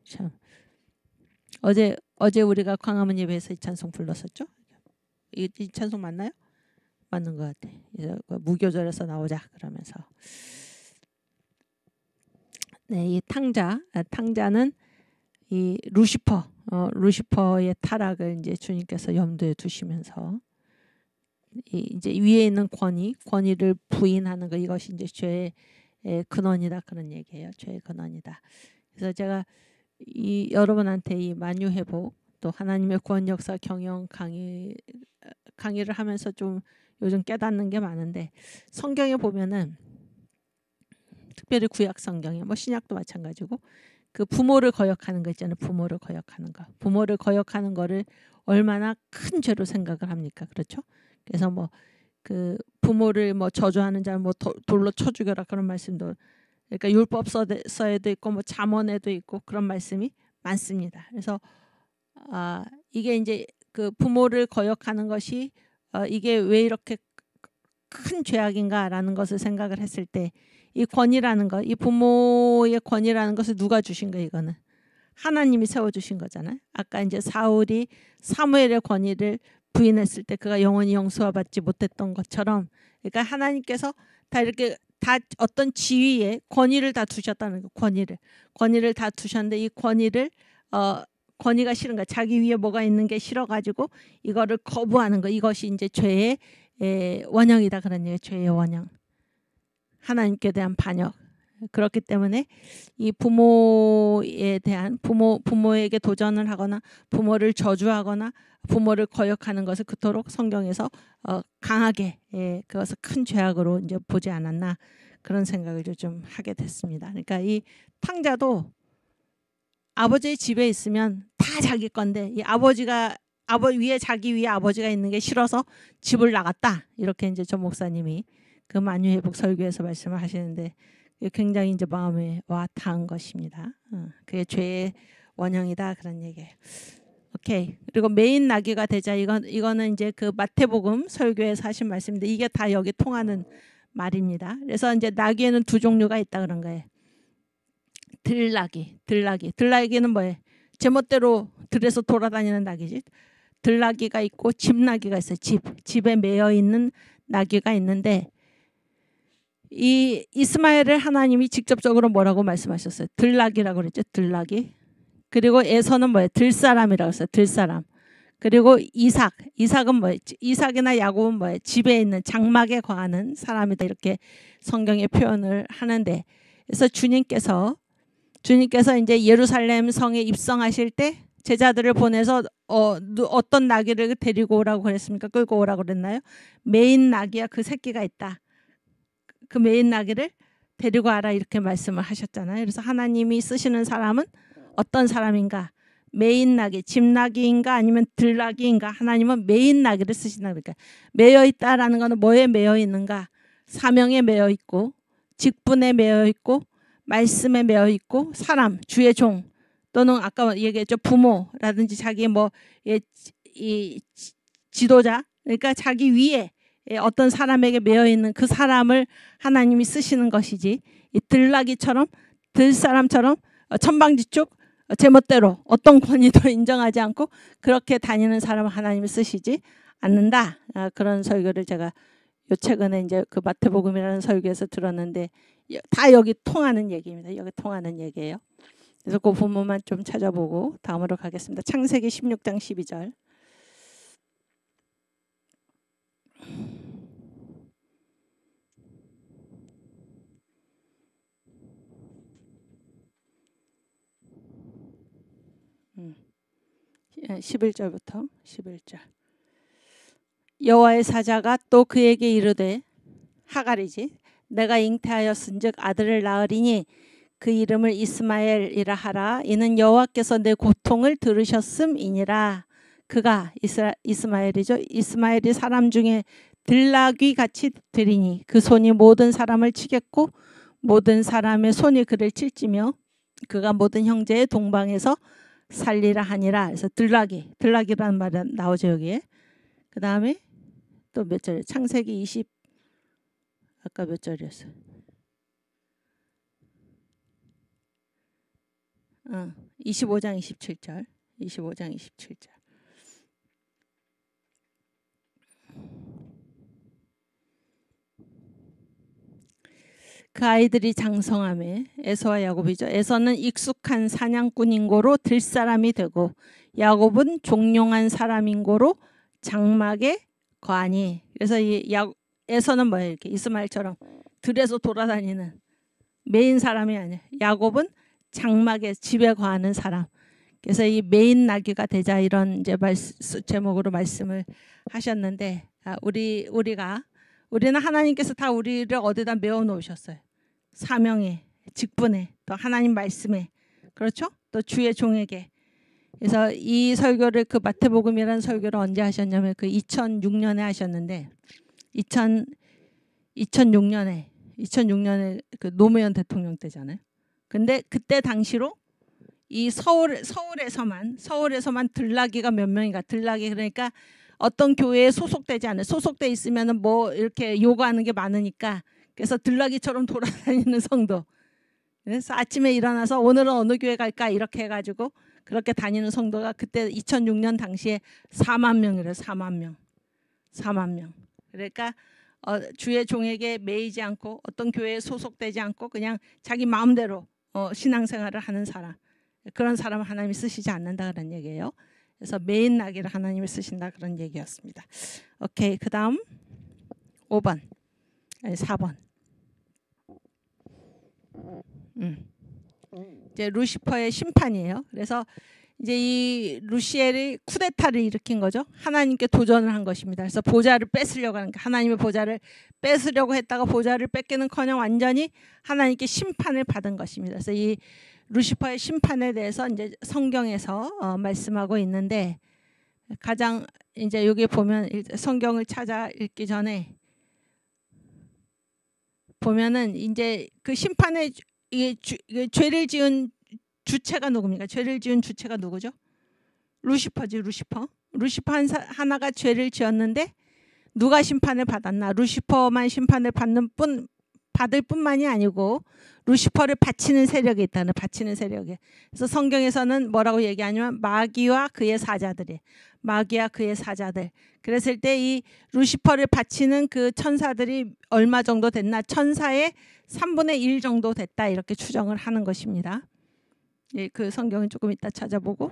참. 어제 우리가 광화문 예배에서 이 찬송 불렀었죠? 이 찬송 맞나요? 맞는 것 같아. 무교절에서 나오자 그러면서. 네, 이 탕자는 이 루시퍼의 타락을 이제 주님께서 염두에 두시면서 이제 위에 있는 권위를 부인하는 거, 이것이 이제 죄의 근원이다 그런 얘기예요. 죄의 근원이다. 그래서 제가 여러분한테 이 만유회복 또 하나님의 구원 역사 경영 강의를 하면서 좀 요즘 깨닫는 게 많은데, 성경에 보면은 특별히 구약 성경에 뭐 신약도 마찬가지고 그 부모를 거역하는 거 있잖아요. 부모를 거역하는 거를 얼마나 큰 죄로 생각을 합니까? 그렇죠? 그래서 뭐 그 부모를 뭐 저주하는 자는 뭐 돌로 쳐 죽여라 그런 말씀도, 그러니까 율법서에도 있고 뭐 잠언에도 있고 그런 말씀이 많습니다. 그래서 이게 이제 그 부모를 거역하는 것이 이게 왜 이렇게 큰 죄악인가라는 것을 생각을 했을 때, 이 권위라는 것, 이 부모의 권위라는 것을 누가 주신 거예요? 이거는 하나님이 세워주신 거잖아요. 아까 이제 사울이 사무엘의 권위를 부인했을 때 그가 영원히 용서받지 못했던 것처럼, 그러니까 하나님께서 다 이렇게 다 어떤 지위에 권위를 다 두셨다는 거. 권위를 다 두셨는데 이 권위가 싫은 거야. 자기 위에 뭐가 있는 게 싫어가지고 이거를 거부하는 거. 이것이 이제 죄의 원형이다 그런 얘기예요. 죄의 원형. 하나님께 대한 반역. 그렇기 때문에 이 부모에 대한 부모에게 도전을 하거나 부모를 저주하거나 부모를 거역하는 것을 그토록 성경에서 강하게 그것을 큰 죄악으로 이제 보지 않았나 그런 생각을 좀 하게 됐습니다. 그러니까 이 탕자도 아버지의 집에 있으면 다 자기 건데, 이 자기 위에 아버지가 있는 게 싫어서 집을 나갔다. 이렇게 이제 전 목사님이 그 만유회복 설교에서 말씀을 하시는데 굉장히 이제 마음에 와 닿은 것입니다. 그게 죄의 원형이다 그런 얘기예요. 오케이. 그리고 메인 나귀가 되자, 이거는 이제 그 마태복음 설교에서 하신 말씀인데 이게 다 여기 통하는 말입니다. 그래서 이제 나귀에는 두 종류가 있다 그런 거예요. 들나귀는 뭐예요? 제멋대로 들에서 돌아다니는 나귀지. 들나귀가 있고 집나귀가 있어요. 집에 매여 있는 나귀가 있는데, 이 이스마엘을 하나님이 직접적으로 뭐라고 말씀하셨어요? 들나귀라고 그랬죠. 들나귀. 그리고 에서는 뭐예요? 들사람이라고 했어요. 들사람. 그리고 이삭은 뭐예요? 이삭이나 야곱은 뭐예요? 집에 있는 장막에 거하는 사람이다. 이렇게 성경에 표현을 하는데, 그래서 주님께서 주님께서 이제 예루살렘 성에 입성하실 때 제자들을 보내서 어떤 나귀를 데리고 오라고 그랬습니까? 끌고 오라고 그랬나요? 메인 나귀와 그 새끼가 있다. 그 메인 나귀를 데리고 와라 이렇게 말씀을 하셨잖아요. 그래서 하나님이 쓰시는 사람은 어떤 사람인가? 메인 나귀, 집나귀인가 아니면 들나귀인가? 하나님은 메인 나귀를 쓰신다. 그러니까 매여 있다라는 것은 뭐에 매여 있는가? 사명에 매여 있고 직분에 매여 있고 말씀에 매여 있고 사람, 주의 종 또는 아까 얘기했죠. 부모라든지 자기 이 지도자 그러니까 자기 위에 어떤 사람에게 매여 있는 그 사람을 하나님이 쓰시는 것이지 이 들나귀처럼 들사람처럼 천방지축 제멋대로 어떤 권위도 인정하지 않고 그렇게 다니는 사람을 하나님이 쓰시지 않는다. 그런 설교를 제가 요 최근에 이제 그 마태복음이라는 설교에서 들었는데 다 여기 통하는 얘기입니다. 여기 통하는 얘기예요. 그래서 그 부분만 좀 찾아보고 다음으로 가겠습니다. 창세기 16장 12절. 음. 11절부터 11절. 여호와의 사자가 또 그에게 이르되 하갈이지 내가 잉태하였은즉 아들을 낳으리니 그 이름을 이스마엘이라 하라. 이는 여호와께서 내 고통을 들으셨음이니라. 그가 이스마엘이죠. 이스마엘이 사람 중에 들나귀 같이 되리니 그 손이 모든 사람을 치겠고 모든 사람의 손이 그를 칠지며 그가 모든 형제의 동방에서 살리라 하니라. 그래서 들나귀라는 말이 나오죠 여기에. 그 다음에 또 몇 절? 창세기 20 아까 몇 절이었어요? 25장 27절. 25장 27절. 그 아이들이 장성함에 에서와 야곱이죠. 에서는 익숙한 사냥꾼인고로 들사람이 되고 야곱은 종용한 사람인고로 장막에 거하니. 그래서 에서는 뭐예요? 이렇게 이스마엘처럼 들에서 돌아다니는 메인 사람이 아니에요. 야곱은 장막에 집에 거하는 사람. 그래서 이 메인 나귀가 되자 이런 이제 제목으로 말씀을 하셨는데 우리는 하나님께서 다 우리를 어디다 메워 놓으셨어요. 사명에, 직분에, 또 하나님 말씀에, 그렇죠? 또 주의 종에게. 그래서 이 설교를 그 마태복음이라는 설교를 언제 하셨냐면 그 2006년에 하셨는데 2006년에 그 노무현 대통령 때잖아요. 근데 그때 당시로 이 서울에서만 들나귀가 몇 명인가 들나귀 그러니까 어떤 교회에 소속되지 않아요. 소속돼 있으면은 뭐 이렇게 요구하는 게 많으니까 그래서 들나귀처럼 돌아다니는 성도. 그래서 아침에 일어나서 오늘은 어느 교회 갈까 이렇게 해가지고 그렇게 다니는 성도가 그때 2006년 당시에 4만 명이래요. 4만 명. 그러니까 주의 종에게 매이지 않고 어떤 교회에 소속되지 않고 그냥 자기 마음대로 신앙생활을 하는 사람. 그런 사람을 하나님이 쓰시지 않는다 그런 얘기예요. 그래서 메인 나귀를 하나님이 쓰신다 그런 얘기였습니다. 오케이. 그 다음 5번 아니 4번. 이제 루시퍼의 심판이에요. 그래서 이제 이 루시엘이 쿠데타를 일으킨 거죠. 하나님께 도전을 한 것입니다. 그래서 보좌를 뺏으려고 하는 게 하나님의 보좌를 뺏으려고 했다가 보좌를 뺏기는커녕 완전히 하나님께 심판을 받은 것입니다. 그래서 이 루시퍼의 심판에 대해서 이제 성경에서 말씀하고 있는데 가장 이제 여기 보면 성경을 찾아 읽기 전에 보면은 이제 그 심판의 죄를 지은 주체가 누굽니까? 죄를 지은 주체가 누구죠? 루시퍼지. 루시퍼 하나가 죄를 지었는데 누가 심판을 받았나? 루시퍼만 심판을 받을 뿐만이 아니고 루시퍼를 바치는 세력이 있다는 바치는 세력이. 그래서 성경에서는 뭐라고 얘기하냐면 마귀와 그의 사자들이. 마귀와 그의 사자들. 그랬을 때 이 루시퍼를 바치는 그 천사들이 얼마 정도 됐나? 천사의 3분의 1 정도 됐다 이렇게 추정을 하는 것입니다. 예, 그 성경은 조금 이따 찾아보고.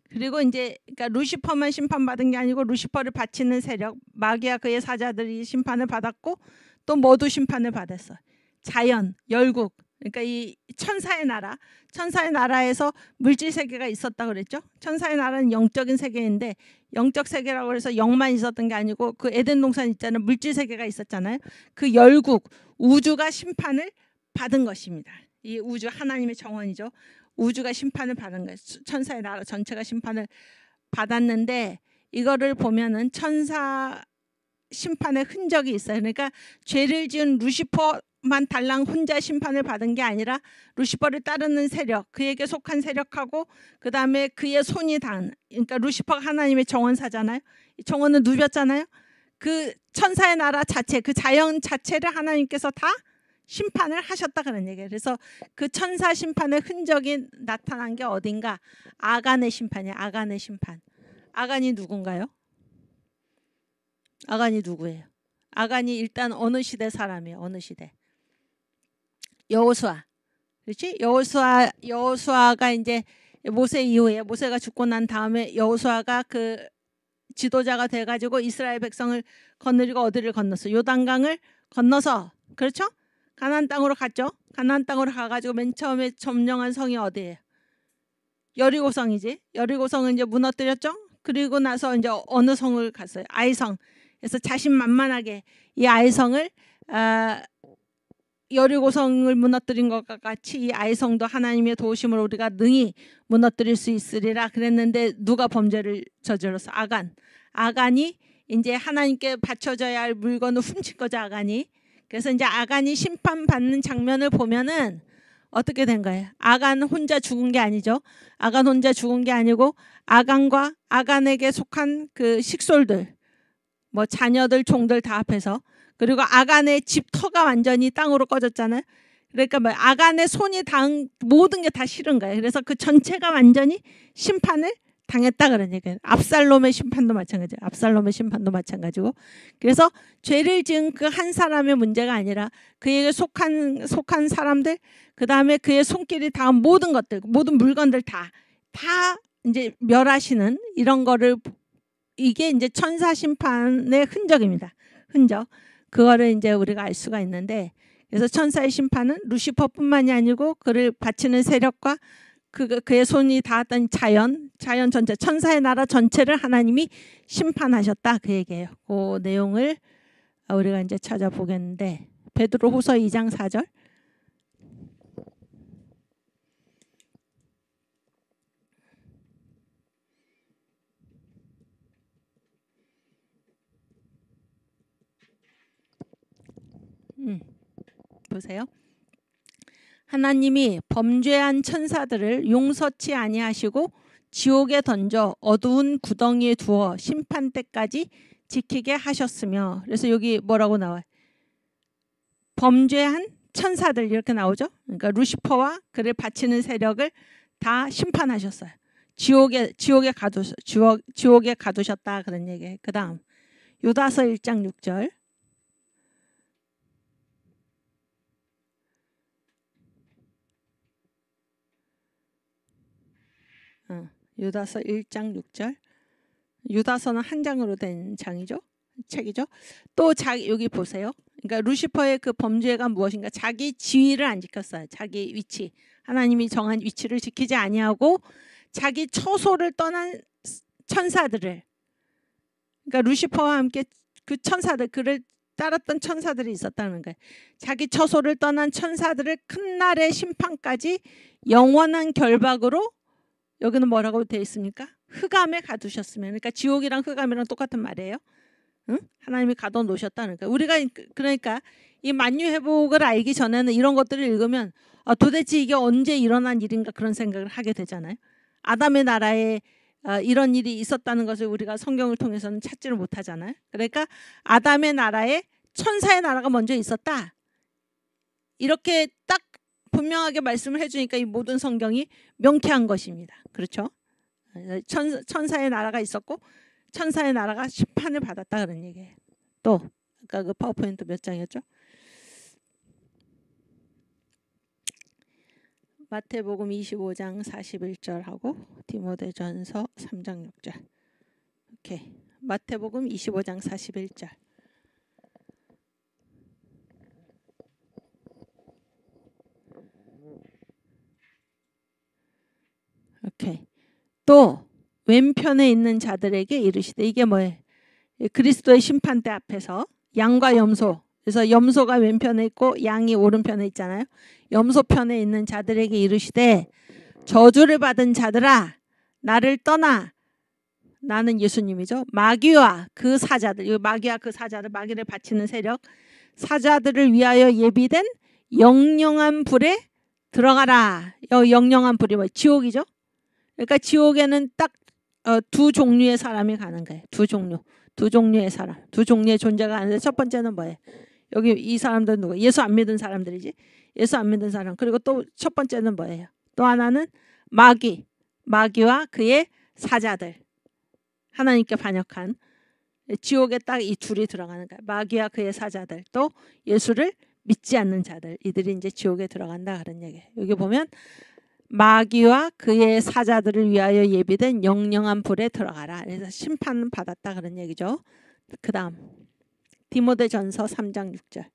그리고 이제 그러니까 루시퍼만 심판받은 게 아니고 루시퍼를 바치는 세력, 마귀와 그의 사자들이 심판을 받았고 또 모두 심판을 받았어요. 자연, 열국. 그러니까 이 천사의 나라에서 물질 세계가 있었다고 그랬죠. 천사의 나라는 영적인 세계인데 영적 세계라고 해서 영만 있었던 게 아니고 그 에덴 동산 있잖아요. 물질 세계가 있었잖아요. 그 열국 우주가 심판을 받은 것입니다. 이 우주 하나님의 정원이죠. 우주가 심판을 받은 거예요. 천사의 나라 전체가 심판을 받았는데 이거를 보면은 천사 심판의 흔적이 있어요. 그러니까 죄를 지은 루시퍼만 달랑 혼자 심판을 받은 게 아니라 루시퍼를 따르는 세력, 그에게 속한 세력하고 그 다음에 그의 손이 닿은, 그러니까 루시퍼가 하나님의 정원사잖아요. 정원은 누볐잖아요. 그 천사의 나라 자체, 그 자연 자체를 하나님께서 다 심판을 하셨다 그런 얘기예요. 그래서 그 천사 심판의 흔적이 나타난 게 어딘가? 아간의 심판이에요. 아간의 심판. 아간이 누군가요? 아간이 누구예요? 아간이 일단 어느 시대 사람이에요? 어느 시대? 여호수아. 그렇지? 여호수아가 이제 모세 이후에 모세가 죽고 난 다음에 여호수아가 그 지도자가 돼 가지고 이스라엘 백성을 거느리고 어디를 건넜어? 요단강을 건너서, 그렇죠? 가나안 땅으로 갔죠. 가나안 땅으로 가 가지고 맨 처음에 점령한 성이 어디예요? 여리고성이지. 여리고성은 이제 무너뜨렸죠. 그리고 나서 이제 어느 성을 갔어요? 아이성. 그래서 자신만만하게 이 아이성을 여리고성을 무너뜨린 것과 같이 이 아이성도 하나님의 도우심으로 우리가 능히 무너뜨릴 수 있으리라 그랬는데 누가 범죄를 저질렀어? 아간이 이제 하나님께 바쳐져야 할 물건을 훔친 거죠. 아간이. 그래서 이제 아간이 심판받는 장면을 보면은 어떻게 된 거예요? 아간 혼자 죽은 게 아니죠. 아간 혼자 죽은 게 아니고 아간과 아간에게 속한 그 식솔들, 뭐 자녀들, 종들 다 합해서, 그리고 아간의 집터가 완전히 땅으로 꺼졌잖아요. 그러니까 뭐 아간의 손이 닿은 모든 게 다 싫은 거예요. 그래서 그 전체가 완전히 심판을 당했다 그런 얘기예요. 압살롬의 심판도 마찬가지예요. 압살롬의 심판도 마찬가지고. 그래서 죄를 지은 그 한 사람의 문제가 아니라 그에게 속한 사람들, 그 다음에 그의 손길이 닿은 모든 것들, 모든 물건들 다 이제 멸하시는 이런 거를, 이게 이제 천사 심판의 흔적입니다. 흔적. 그거를 이제 우리가 알 수가 있는데, 그래서 천사의 심판은 루시퍼뿐만이 아니고 그를 바치는 세력과 그의 손이 닿았던 자연 전체, 천사의 나라 전체를 하나님이 심판하셨다 그 얘기예요. 그 내용을 우리가 이제 찾아보겠는데, 베드로후서 2장 4절. 보세요. 하나님이 범죄한 천사들을 용서치 아니하시고 지옥에 던져 어두운 구덩이에 두어 심판 때까지 지키게 하셨으며. 그래서 여기 뭐라고 나와요? 범죄한 천사들 이렇게 나오죠. 그러니까 루시퍼와 그를 바치는 세력을 다 심판하셨어요. 지옥에 가두셨다 그런 얘기예요. 그 다음 유다서 1장 6절. 유다서 1장 6절. 유다서는 한 장으로 된 장이죠. 책이죠. 또 여기 보세요. 그러니까 루시퍼의 그 범죄가 무엇인가? 자기 지위를 안 지켰어요. 자기 위치. 하나님이 정한 위치를 지키지 아니하고 자기 처소를 떠난 천사들을, 그러니까 루시퍼와 함께 그 천사들, 그를 따랐던 천사들이 있었다는 거예요. 자기 처소를 떠난 천사들을 큰 날의 심판까지 영원한 결박으로, 여기는 뭐라고 되어 있습니까? 흑암에 가두셨으면. 그러니까 지옥이랑 흑암이랑 똑같은 말이에요. 응? 하나님이 가둬놓으셨다는 거예요. 우리가 그러니까 이 만유회복을 알기 전에는 이런 것들을 읽으면 도대체 이게 언제 일어난 일인가 그런 생각을 하게 되잖아요. 아담의 나라에 이런 일이 있었다는 것을 우리가 성경을 통해서는 찾지를 못하잖아요. 그러니까 아담의 나라에 천사의 나라가 먼저 있었다. 이렇게 딱 분명하게 말씀을 해주니까 이 모든 성경이 명쾌한 것입니다. 그렇죠? 천사의 나라가 있었고 천사의 나라가 심판을 받았다 그런 얘기예요. 또 아까 그 파워포인트 몇 장이었죠? 마태복음 25장 41절하고 디모데전서 3장 6절. 오케이. 마태복음 25장 41절. 오케이. 또 왼편에 있는 자들에게 이르시되, 이게 뭐예요? 그리스도의 심판대 앞에서 양과 염소, 그래서 염소가 왼편에 있고 양이 오른편에 있잖아요. 염소 편에 있는 자들에게 이르시되, 저주를 받은 자들아 나를 떠나. 나는 예수님이죠. 마귀와 그 사자들, 이 마귀와 그 사자들, 마귀를 바치는 세력, 사자들을 위하여 예비된 영영한 불에 들어가라. 영영한 불이 뭐 지옥이죠. 그러니까 지옥에는 딱 두 종류의 사람이 가는 거예요. 두 종류의 사람, 두 종류의 존재가 가는데, 첫 번째는 뭐예요? 여기 이 사람들은 누구? 예수 안 믿은 사람들이지. 예수 안 믿은 사람. 그리고 또 첫 번째는 뭐예요? 또 하나는 마귀와 그의 사자들, 하나님께 반역한, 지옥에 딱 이 둘이 들어가는 거야. 마귀와 그의 사자들, 또 예수를 믿지 않는 자들, 이들이 이제 지옥에 들어간다 그런 얘기예요. 여기 보면 마귀와 그의 사자들을 위하여 예비된 영영한 불에 들어가라. 그래서 심판은 받았다 그런 얘기죠. 그 다음 디모데전서 3장 6절.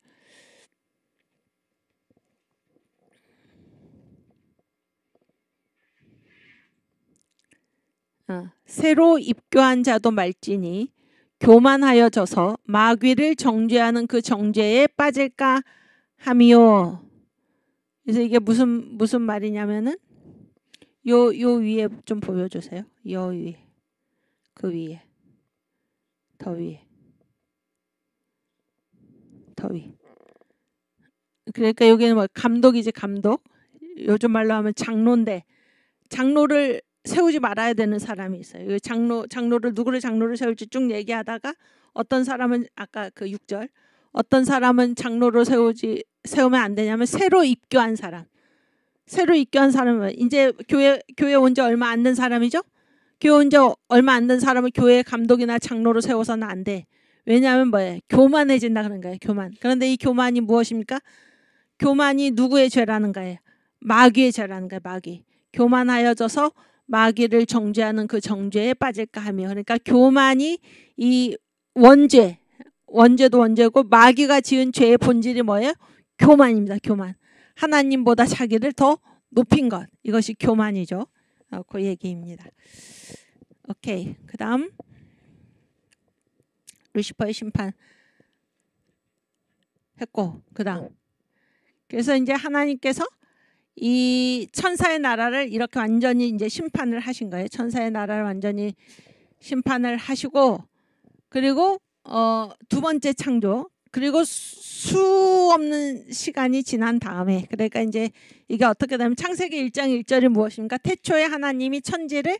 새로 입교한 자도 말지니 교만하여져서 마귀를 정죄하는 그 정죄에 빠질까 함이요. 그래서 이게 무슨 말이냐면은 요 위에 좀 보여주세요. 요 위에, 그 위에, 더 위에, 더 위. 그러니까 여기는 뭐 감독이지, 감독. 요즘 말로 하면 장로인데, 장로를 세우지 말아야 되는 사람이 있어요. 누구를 장로를 세울지 쭉 얘기하다가, 어떤 사람은 아까 그 6절, 어떤 사람은 장로로 세우면 안 되냐면 새로 입교한 사람. 새로 입교한 사람은 이제 교회 온 지 얼마 안 된 사람이죠. 교회 온 지 얼마 안 된 사람을 교회 감독이나 장로로 세워서는 안 돼. 왜냐하면 뭐예요? 교만해진다 그런 거예요. 교만. 그런데 이 교만이 무엇입니까? 교만이 누구의 죄라는 거예요? 마귀의 죄라는 거예요. 마귀. 교만하여져서 마귀를 정죄하는 그 정죄에 빠질까 하며, 그러니까 교만이 이 원죄도 원죄고, 마귀가 지은 죄의 본질이 뭐예요? 교만입니다. 교만. 하나님보다 자기를 더 높인 것, 이것이 교만이죠. 그 얘기입니다. 오케이. 그 다음 루시퍼의 심판 했고, 그 다음 그래서 이제 하나님께서 이 천사의 나라를 이렇게 완전히 이제 심판을 하신 거예요. 천사의 나라를 완전히 심판을 하시고, 그리고 두 번째 창조, 그리고 수 없는 시간이 지난 다음에, 그러니까 이제 이게 어떻게 되면 창세기 1장 1절이 무엇입니까? 태초에 하나님이 천지를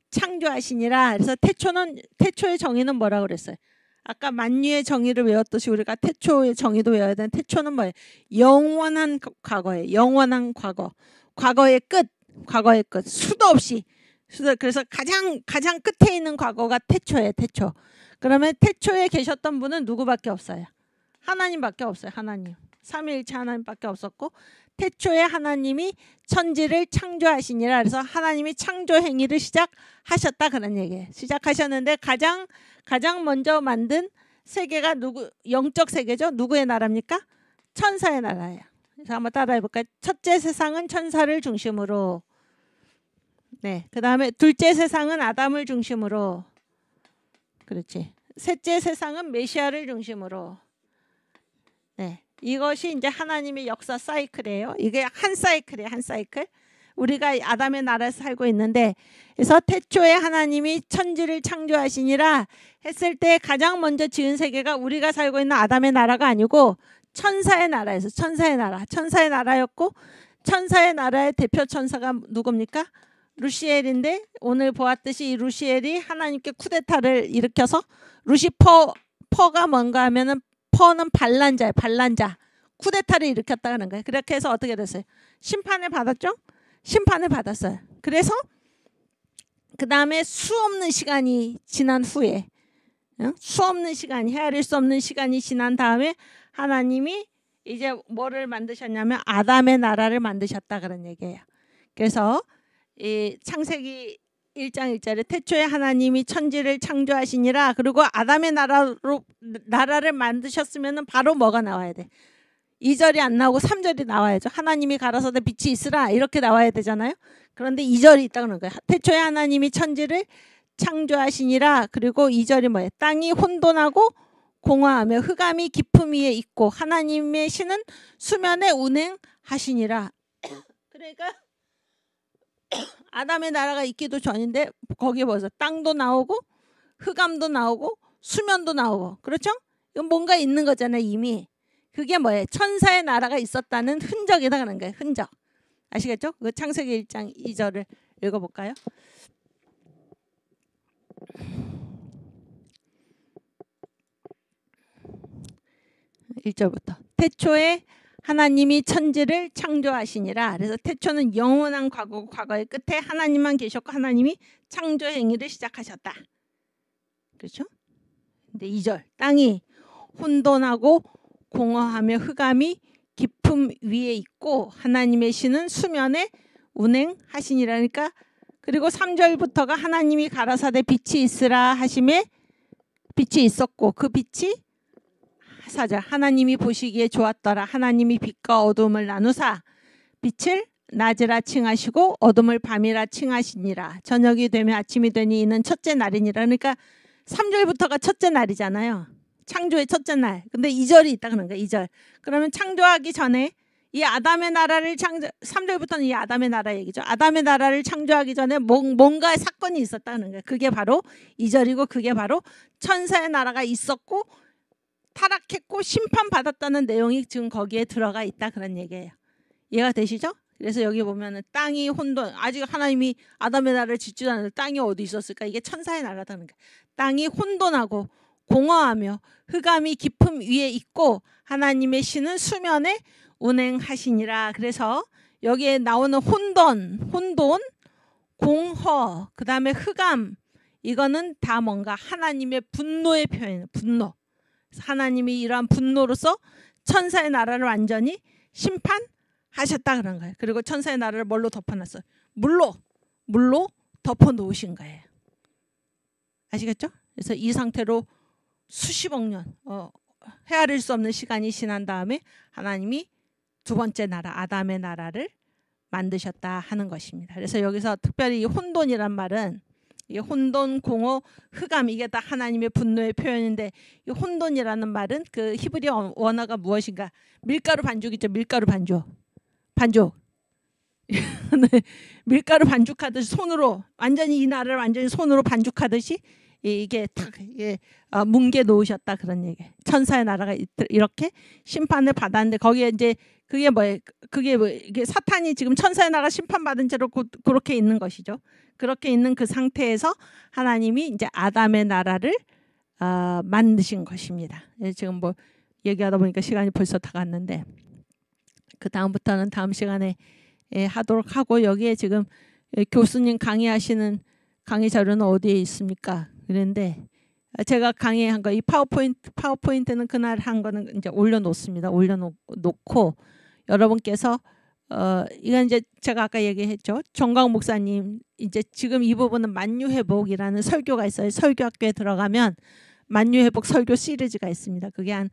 창조하시니라. 그래서 태초의 정의는 뭐라고 그랬어요? 아까 만유의 정의를 외웠듯이 우리가 태초의 정의도 외워야 되는, 태초는 뭐예요? 영원한 과거예요. 영원한 과거. 과거의 끝. 수도 없이. 그래서 가장 끝에 있는 과거가 태초예요. 태초. 그러면 태초에 계셨던 분은 누구밖에 없어요? 하나님밖에 없어요. 하나님. 삼위일체 하나님밖에 없었고, 태초에 하나님이 천지를 창조하시니라. 그래서 하나님이 창조 행위를 시작하셨다 그런 얘기예요. 시작하셨는데 가장 먼저 만든 세계가 영적 세계죠. 누구의 나라입니까? 천사의 나라예요. 그래서 한번 따라해 볼까요? 첫째 세상은 천사를 중심으로, 네, 그 다음에 둘째 세상은 아담을 중심으로, 그렇지. 셋째 세상은 메시아를 중심으로. 네, 이것이 이제 하나님의 역사 사이클이에요. 이게 한 사이클이에요. 한 사이클. 우리가 아담의 나라에서 살고 있는데, 그래서 태초에 하나님이 천지를 창조하시니라 했을 때 가장 먼저 지은 세계가 우리가 살고 있는 아담의 나라가 아니고 천사의 나라에서, 천사의 나라였고, 천사의 나라의 대표 천사가 누굽니까? 루시엘인데, 오늘 보았듯이 이 루시엘이 하나님께 쿠데타를 일으켜서, 루시퍼가 뭔가 하면은, 퍼는 반란자예요. 반란자. 쿠데타를 일으켰다는 거예요. 그렇게 해서 어떻게 됐어요? 심판을 받았죠? 심판을 받았어요. 그래서 그 다음에 수 없는 시간이 지난 후에, 수 없는 시간이, 헤아릴 수 없는 시간이 지난 다음에 하나님이 이제 뭐를 만드셨냐면 아담의 나라를 만드셨다 그런 얘기예요. 그래서 이 창세기 1장 1절에 태초에 하나님이 천지를 창조하시니라. 그리고 아담의 나라를 만드셨으면 바로 뭐가 나와야 돼? 2절이 안 나오고 3절이 나와야죠. 하나님이 가라사대 빛이 있으라 이렇게 나와야 되잖아요. 그런데 2절이 있다는 거예요. 태초에 하나님이 천지를 창조하시니라. 그리고 2절이 뭐예요? 땅이 혼돈하고 공허하며 흑암이 깊음 위에 있고 하나님의 신은 수면에 운행하시니라. 그러니까 아담의 나라가 있기도 전인데 거기에 벌써 땅도 나오고 흑암도 나오고 수면도 나오고, 그렇죠? 이건 뭔가 있는 거잖아요 이미. 그게 뭐예요? 천사의 나라가 있었다는 흔적이다 그런 거예요. 흔적. 아시겠죠? 그 창세기 1장 2절을 읽어볼까요? 1절부터. 태초에 하나님이 천지를 창조하시니라. 그래서 태초는 영원한 과거고 과거의 끝에 하나님만 계셨고 하나님이 창조 행위를 시작하셨다. 그렇죠? 근데 2절. 땅이 혼돈하고 공허하며 흑암이 깊음 위에 있고 하나님의 신은 수면에 운행하시니라니까. 그리고 3절부터가 하나님이 가라사대 빛이 있으라 하심에 빛이 있었고 그 빛이 4절 하나님이 보시기에 좋았더라. 하나님이 빛과 어둠을 나누사 빛을 낮이라 칭하시고 어둠을 밤이라 칭하시니라. 저녁이 되면 아침이 되니 이는 첫째 날이니라. 그러니까 3절부터가 첫째 날이잖아요. 창조의 첫째 날. 근데 2절이 있다 그런 거예요. 2절. 그러면 창조하기 전에 이 아담의 나라를 3절부터는 이 아담의 나라 얘기죠. 아담의 나라를 창조하기 전에 뭔가 사건이 있었다는 거예요. 그게 바로 2절이고 그게 바로 천사의 나라가 있었고 타락했고 심판받았다는 내용이 지금 거기에 들어가 있다 그런 얘기예요. 이해가 되시죠? 그래서 여기 보면은 땅이 혼돈, 아직 하나님이 아담의 나라를 짓지도 않았는데 땅이 어디 있었을까? 이게 천사의 나라다는 거예요. 땅이 혼돈하고 공허하며 흑암이 깊음 위에 있고 하나님의 신은 수면에 운행하시니라. 그래서 여기에 나오는 혼돈, 공허, 그 다음에 흑암, 이거는 다 뭔가 하나님의 분노의 표현이에요. 분노. 하나님이 이러한 분노로서 천사의 나라를 완전히 심판하셨다 그런 거예요. 그리고 천사의 나라를 뭘로 덮어놨어요? 물로 덮어놓으신 거예요. 아시겠죠? 그래서 이 상태로 수십억 년 헤아릴 수 없는 시간이 지난 다음에 하나님이 두 번째 나라 아담의 나라를 만드셨다 하는 것입니다. 그래서 여기서 특별히 이 혼돈이란 말은 이 혼돈, 공허, 흑암 이게 다 하나님의 분노의 표현인데 이 혼돈이라는 말은 그 히브리 원어가 무엇인가? 밀가루 반죽이죠. 밀가루 반죽. 밀가루 반죽하듯이 손으로 완전히 이 나라를 완전히 손으로 반죽하듯이 이게 탁 뭉개 놓으셨다 그런 얘기. 천사의 나라가 이렇게 심판을 받았는데 거기에 이제 그게 뭐예요? 이게 사탄이 지금 천사의 나라 심판받은 채로 그렇게 있는 것이죠. 그렇게 있는 그 상태에서 하나님이 이제 아담의 나라를 만드신 것입니다. 지금 뭐 얘기하다 보니까 시간이 벌써 다 갔는데 그 다음부터는 다음 시간에 하도록 하고 여기에 지금 교수님 강의하시는 강의 자료는 어디에 있습니까? 그런데 제가 강의한 거 이 파워포인트는 그날 한 거는 이제 올려놓습니다. 올려놓고 여러분께서 이건 이제 제가 아까 얘기했죠. 정광 목사님 이제 지금 이 부분은 만유회복이라는 설교가 있어요. 설교학교에 들어가면 만유회복 설교 시리즈가 있습니다. 그게 한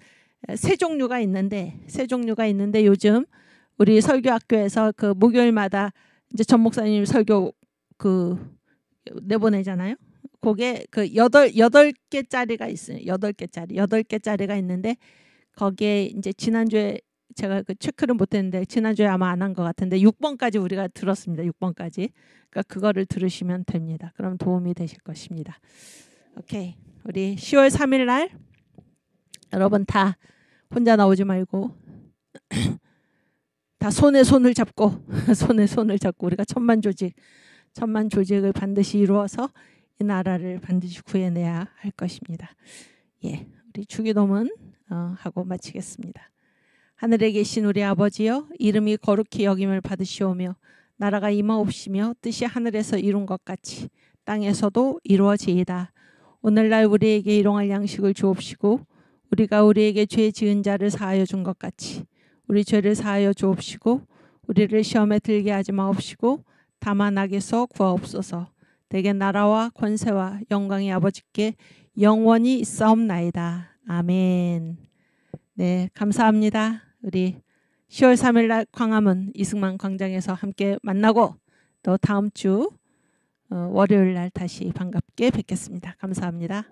세 종류가 있는데 요즘 우리 설교학교에서 그 목요일마다 이제 전 목사님 설교 그 내보내잖아요. 그게 그 여덟 개짜리가 있어요. 8개짜리가 있는데 거기에 이제 지난주에 제가 그 체크를 못했는데 지난주에 아마 안 한 것 같은데 6번까지 우리가 들었습니다. 6번까지. 그러니까 그거를 들으시면 됩니다. 그럼 도움이 되실 것입니다. 오케이. 우리 10월 3일 날 여러분 다 혼자 나오지 말고 다 손에 손을 잡고 우리가 천만 조직을 반드시 이루어서 이 나라를 반드시 구해내야 할 것입니다. 예, 우리 주기도문 하고 마치겠습니다. 하늘에 계신 우리 아버지여, 이름이 거룩히 여김을 받으시오며 나라가 임하옵시며 뜻이 하늘에서 이룬 것 같이 땅에서도 이루어지이다. 오늘날 우리에게 일용할 양식을 주옵시고 우리가 우리에게 죄 지은 자를 사하여 준 것 같이 우리 죄를 사하여 주옵시고 우리를 시험에 들게 하지 마옵시고 다만 악에서 구하옵소서. 대개 나라와 권세와 영광이 아버지께 영원히 있사옵나이다. 아멘. 네, 감사합니다. 우리 10월 3일 날 광화문 이승만 광장에서 함께 만나고 또 다음 주 월요일 날 다시 반갑게 뵙겠습니다. 감사합니다.